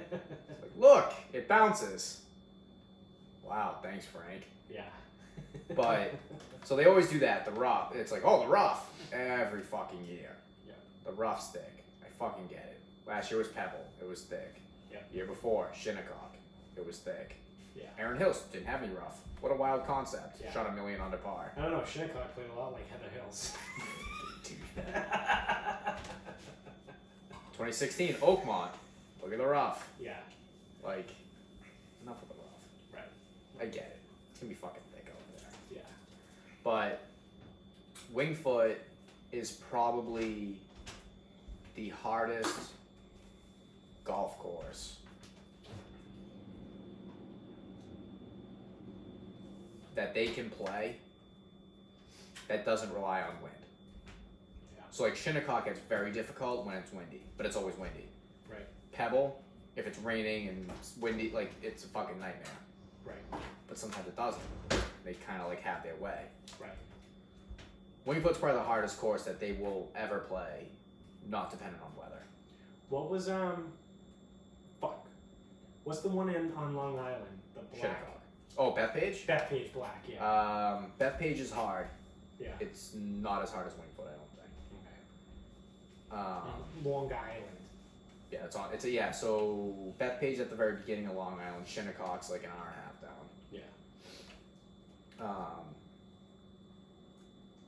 like, look, it bounces. Wow, thanks, Frank. Yeah. But so they always do that. The rough. It's like, oh, the rough every fucking year. Yeah. The rough's thick. I fucking get it. Last year was Pebble. It was thick. Yeah. Year before, Shinnecock. It was thick. Yeah. Erin Hills didn't have any rough. What a wild concept. Yeah. Shot a million under par. I don't know. Shinnecock played a lot like Heather Hills. 2016, Oakmont. Look at the rough. Yeah. Like, enough of the rough. Right. I get it. It's gonna be fucking thick over there. Yeah. But Wingfoot is probably the hardest golf course that they can play that doesn't rely on wind. Yeah. So like Shinnecock, it's very difficult when it's windy, but it's always windy. Right. Pebble, if it's raining and it's windy, like it's a fucking nightmare. Right. But sometimes it doesn't. They kind of like have their way. Right. Wingfoot's probably the hardest course that they will ever play, not dependent on weather. What was fuck? What's the one on Long Island? The black. Shinnecock. Oh, Bethpage? Bethpage Black. Yeah. Bethpage is hard. Yeah. It's not as hard as Wingfoot, I don't think. Okay. Long Island. Yeah, it's on. Yeah. So Bethpage at the very beginning of Long Island. Shinnecock's like an hour and a half down. Yeah.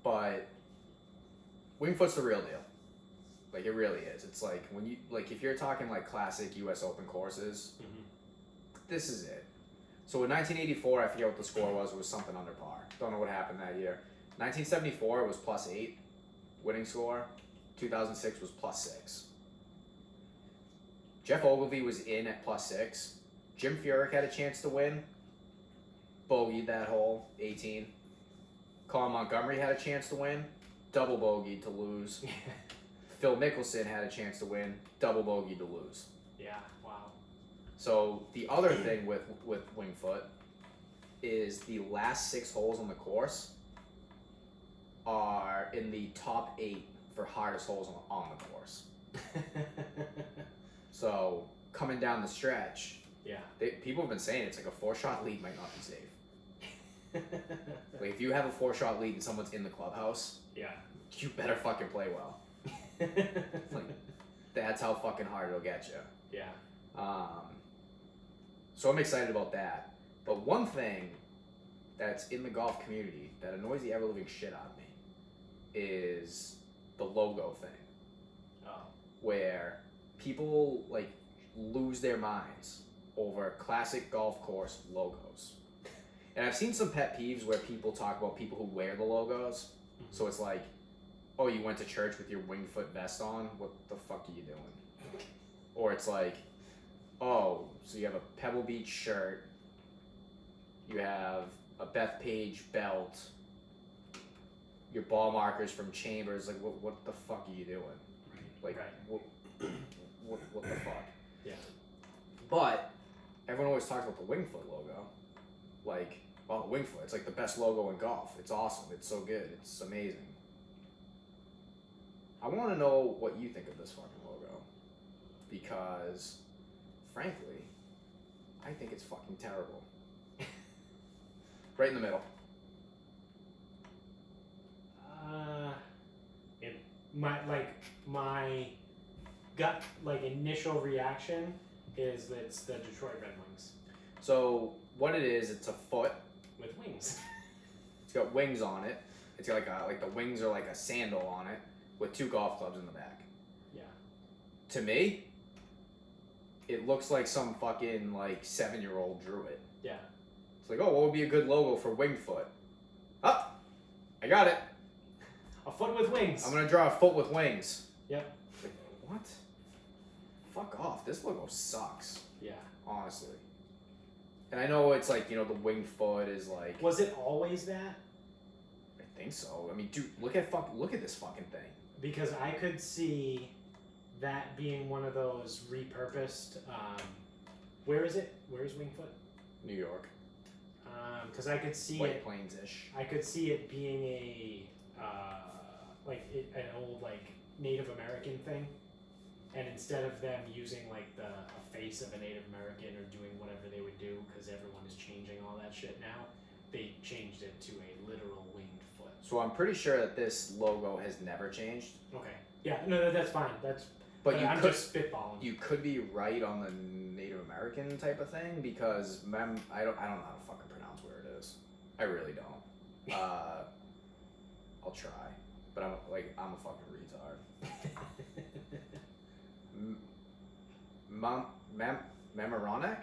But Wingfoot's the real deal. Like it really is. It's like when you if you're talking like classic U.S. Open courses, this is it. So in 1984, I forget what the score was. It was something under par. Don't know what happened that year. 1974 it was +8 winning score. 2006 was +6. Jeff Ogilvy was in at +6. Jim Furyk had a chance to win. Bogeyed that hole, 18. Colin Montgomery had a chance to win. double bogeyed to lose. Phil Mickelson had a chance to win, double bogeyed to lose. Yeah. Wow. So the other thing with Winged Foot is the last 6 holes on the course are in the top 8 for hardest holes on the course. So coming down the stretch, Yeah. people have been saying it's like a 4-shot lead might not be safe. Like if you have a 4-shot lead and someone's in the clubhouse, Yeah. you better fucking play well. Like that's how fucking hard it'll get you. Yeah. So I'm excited about that. But one thing that's in the golf community that annoys the ever living shit out of me is the logo thing, Oh. where people like lose their minds over classic golf course logos. And I've seen some pet peeves where people talk about people who wear the logos. So it's like, oh, you went to church with your Winged Foot vest on? What the fuck are you doing? Or it's like, oh, so you have a Pebble Beach shirt, you have a Bethpage belt, your ball markers from Chambers. Like, what the fuck are you doing? Like, Right. what the fuck? Yeah. But everyone always talks about the Winged Foot logo. Like, oh, Winged Foot, it's like the best logo in golf. It's awesome. It's so good. It's amazing. I want to know what you think of this fucking logo. Because, frankly, I think it's fucking terrible. Right in the middle. My gut initial reaction is that it's the Detroit Red Wings So, what it is, it's a foot. with wings. It's got wings on it. It's got like the wings are like a sandal on it with 2 golf clubs in the back. Yeah. To me, it looks like some fucking like 7-year-old drew it. Yeah. It's like, oh, what would be a good logo for Winged Foot? Oh, I got it. A foot with wings. I'm gonna draw a foot with wings. Yep. Like, what? Fuck off. This logo sucks, Yeah. honestly. And I know it's like, you know, the Winged Foot is like. Was it always that? I think so. I mean, dude, look at this fucking thing. Because I could see that being one of those repurposed. Where is it? Where's Wingfoot? New York. Because I could see White it. Plains-ish. I could see it being an old Native American thing, and instead of them using a face of a Native American or doing whatever they would do, because everyone is changing all that shit now, they changed it to a literal winged foot. So I'm pretty sure that this logo has never changed. Okay. Yeah. No, that's fine. But I'm just spitballing. You could be right on the Native American type of thing because I don't know how to fucking pronounce where it is. I really don't. I'll try, but I'm a fucking retard. Mamaroneck? Mamaroneck.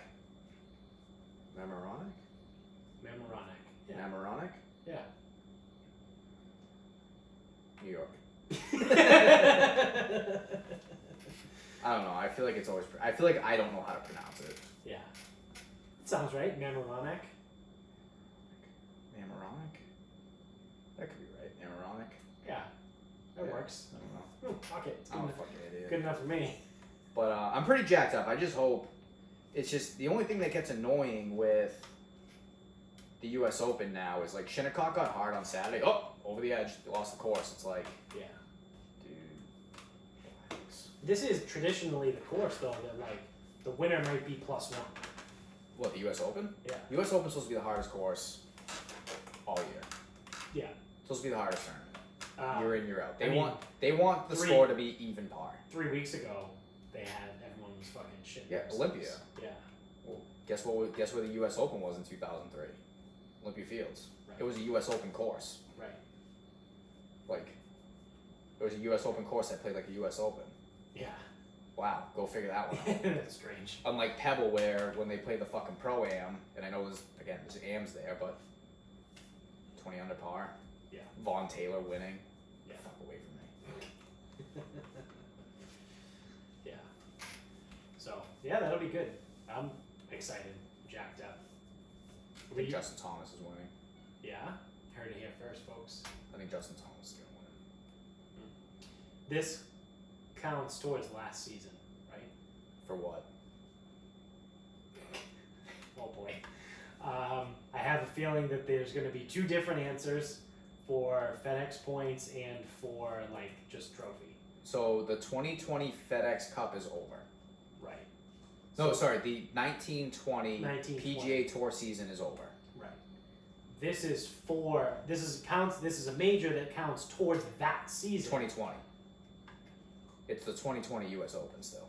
Yeah. Mamaroneck? Yeah. New York. I don't know. I feel like it's always. I feel like I don't know how to pronounce it. Yeah. It sounds right. Mamaroneck. Mamaroneck? That could be right. Mamaroneck? Yeah. That Yeah. works. I don't know. Fuck it. It's I'm a fucking idiot. good enough for me. But I'm pretty jacked up. I just hope. It's just the only thing that gets annoying with the U.S. Open now is Shinnecock got hard on Saturday. Oh, over the edge, lost the course. It's like, Yeah. dude, relax. This is traditionally the course, though, that the winner might be +1. What, the U.S. Open? Yeah. U.S. Open's supposed to be the hardest course all year. Yeah. Supposed to be the hardest tournament. Year in, year out. They I mean, want the score to be even par. 3 weeks ago, everyone was fucking shit. Yeah, Olympia. Yeah. Well, guess where the U.S. Open was in 2003? Olympia Fields. Right. It was a U.S. Open course. Right. It was a U.S. Open course that played like a U.S. Open. Yeah. Wow, go figure that one out. That's strange. Unlike Pebble, where when they play the fucking Pro-Am, and I know there's AMs there, but 20 under par. Yeah. Vaughn Taylor winning. Yeah. Fuck away from me. Yeah. So, yeah, that'll be good. I'm excited, jacked up. I think Justin Thomas is winning. Yeah? Heard it here first, folks. I think Justin Thomas is gonna win. this counts towards last season, right? For what? Oh boy. I have a feeling that there's going to be two different answers for FedEx points and for like just trophy. So the 2020 FedEx Cup is over. Right. No, sorry, the 1920 1920. PGA Tour season is over. Right. This is a major that counts towards that season. 2020. It's the 2020 US Open still.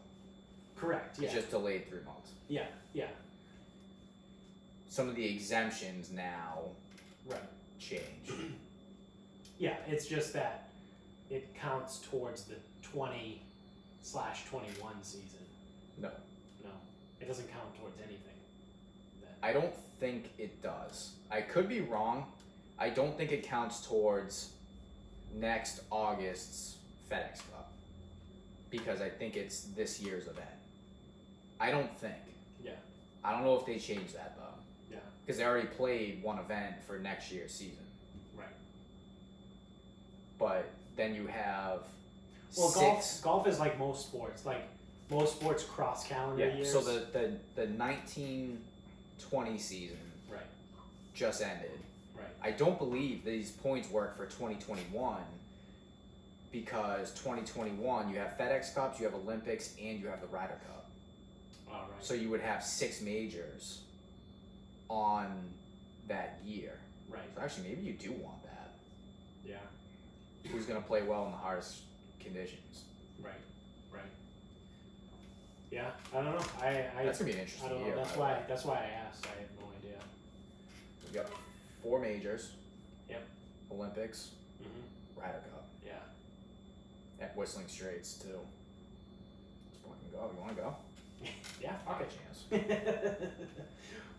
Correct. Yeah. It's just delayed 3 months. Yeah. Yeah. Some of the exemptions now Right. change. Yeah. It's just that it counts towards the 20/21 season. No. No, it doesn't count towards anything. I don't think it does. I could be wrong. I don't think it counts towards next August's FedEx Cup because I think it's this year's event. I don't think. Yeah. I don't know if they changed that though. Yeah. Because they already played one event for next year's season. Right. But then you have Well, six. golf is like most sports. Like most sports cross calendar Yeah. years. So the 1920 season Right. just ended. Right. I don't believe these points work for 2021 because 2021 you have FedEx Cups, you have Olympics, and you have the Ryder Cup. All right. So you would have 6 majors on that year. Right. So actually, maybe you do want that. Yeah. Who's going to play well in the hardest conditions? Right. Right. Yeah. I don't know. I That's going to be an I interesting don't know. year. That's by the way. why I asked. I have no idea. We got 4 majors. Yep. Olympics, Mhm. Ryder Cup, Yeah. at Whistling Straits too. Let's fucking go. You want to go? Yeah. Fuck Not a it. chance.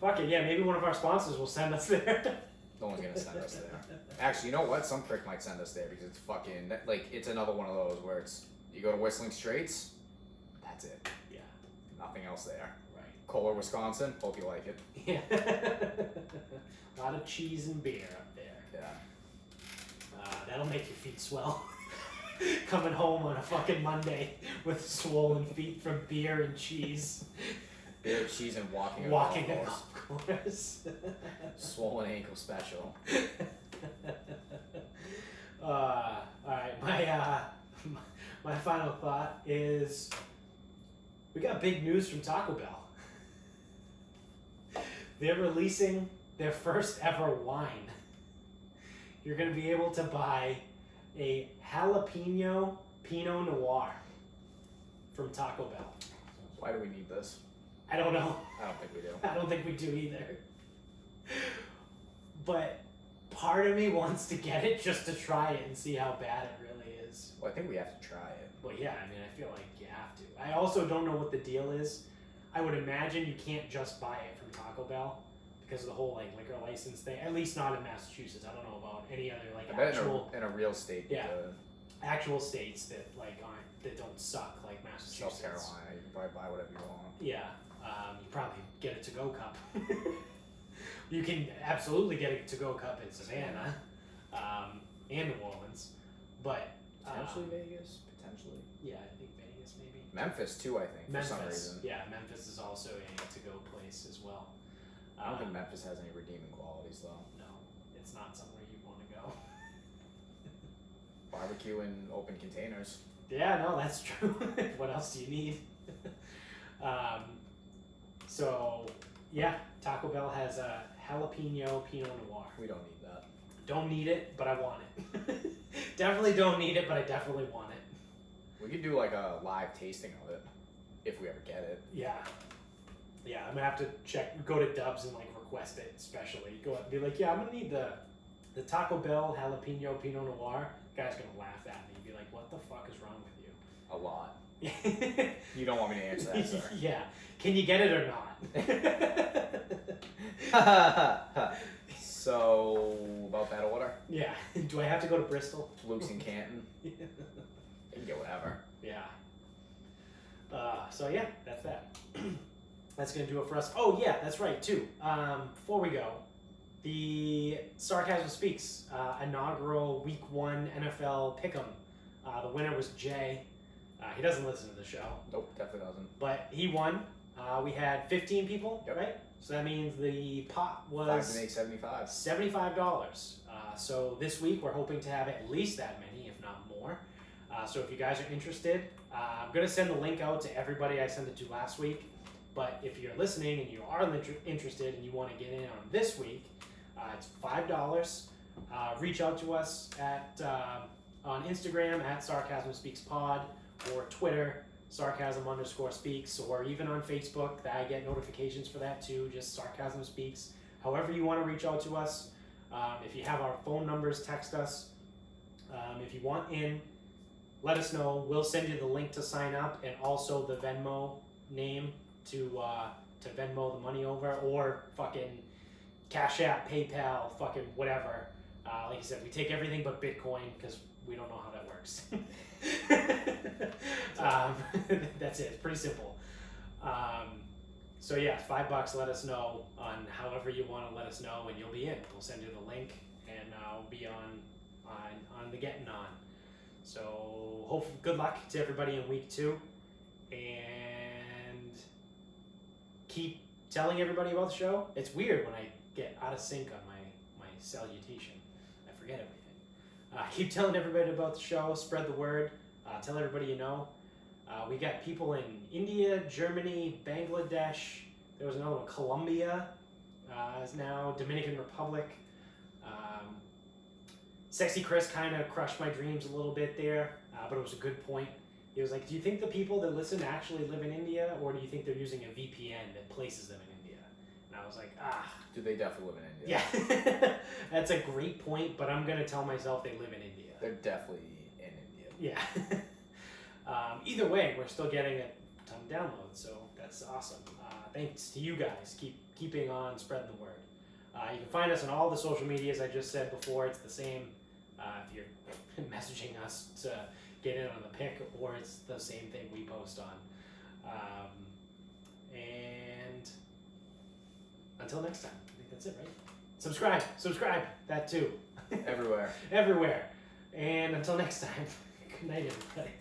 Fuck it. Yeah. Maybe one of our sponsors will send us there. No one's gonna send us there. Actually, you know what? Some prick might send us there because it's fucking like it's another one of those where it's you go to Whistling Straits, that's it. Yeah. Nothing else there. Right. Kohler, Wisconsin. Hope you like it. Yeah. A lot of cheese and beer up there. Yeah. That'll make your feet swell. Coming home on a fucking Monday with swollen feet from beer and cheese. Beer, cheese, and walking. Walking a a golf golf course. Swollen ankle special. Alright, my final thought is we got big news from Taco Bell. They're releasing their first ever wine. You're going to be able to buy a jalapeno pinot noir from Taco Bell. Why do we need this? I don't know. I don't think we do. I don't think we do either. But part of me wants to get it just to try it and see how bad it really is. Well, I think we have to try it. Well, yeah, I mean, I feel like you have to. I also don't know what the deal is. I would imagine you can't just buy it from Taco Bell because of the whole like liquor license thing. At least not in Massachusetts. I don't know about any other like I bet actual in a real state. Yeah. Actual states that like aren't that don't suck like Massachusetts. South Carolina, you can probably buy whatever you want. Yeah, you probably get a to-go cup. You can absolutely get a to-go cup in Savannah and New Orleans, but Potentially Vegas, potentially. yeah, I think Vegas maybe. Memphis too, I think, for some Memphis, reason. yeah, Memphis is also a to-go place as well. I don't think Memphis has any redeeming qualities though. No, it's not somewhere you want to go. Barbecue in open containers. Yeah, no, that's true. What else do you need? So, yeah, Taco Bell has a jalapeno Pinot Noir. We don't need that. Don't need it, but I want it. Definitely don't need it, but I definitely want it. We could do like a live tasting of it if we ever get it. Yeah. Yeah, I'm gonna have to go to Dubs and like request it specially. Go up and be like, yeah, I'm gonna need the Taco Bell jalapeno Pinot Noir. The guy's gonna laugh at me and be like, what the fuck is wrong with you? A lot. You don't want me to answer that, sir. Yeah. Can you get it or not? So, about that order, Yeah. Do I have to go to Bristol? Luke's in Canton. You can get whatever. Yeah. So yeah, that's that. That's gonna do it for us. Oh yeah, that's right too. Before we go, the Sarcasm Speaks inaugural Week 1 NFL Pick'em The winner was Jay. He doesn't listen to the show, Nope, definitely doesn't. but he won. We had 15 people, Yep. right? So that means the pot 5 was to make 75. $75. So this week we're hoping to have at least that many, if not more. So if you guys are interested, I'm going to send the link out to everybody I sent it to last week. But if you're listening and you are interested and you want to get in on this week, it's $5. Reach out to us at on Instagram at Sarcasm Speaks Pod, or Twitter Sarcasm_speaks, or even on Facebook. I get notifications for that too, just Sarcasm Speaks. However you want to reach out to us. If you have our phone numbers, text us. If you want in, let us know. We'll send you the link to sign up and also the Venmo name to Venmo the money over, or fucking Cash App, PayPal, fucking whatever. Like I said, we take everything but Bitcoin because we don't know how that works. That's it. It's pretty simple. So yeah, $5. Let us know on however you want to let us know, and you'll be in. We'll send you the link, and I'll be on the getting on. So hopefully, good luck to everybody in week 2, and keep telling everybody about the show. It's weird when I get out of sync on my salutation. I forget everything. Keep telling everybody about the show. Spread the word. Tell everybody you know. We got people in India, Germany, Bangladesh. There was another one, Colombia is now, Dominican Republic. Sexy Chris kind of crushed my dreams a little bit there, but it was a good point. He was like, do you think the people that listen actually live in India, or do you think they're using a VPN that places them in India? And I was like, Do they definitely live in India? yeah. That's a great point, but I'm going to tell myself they live in India. They're definitely in India. Yeah. Either way, we're still getting a ton of downloads, so that's awesome. Thanks to you guys. Keeping on spreading the word. You can find us on all the social medias I just said before. It's the same if you're messaging us to get in on the pick, or it's the same thing we post on. And until next time, I think that's it, right? Subscribe, that too. Everywhere. Everywhere. And until next time, good night, everybody.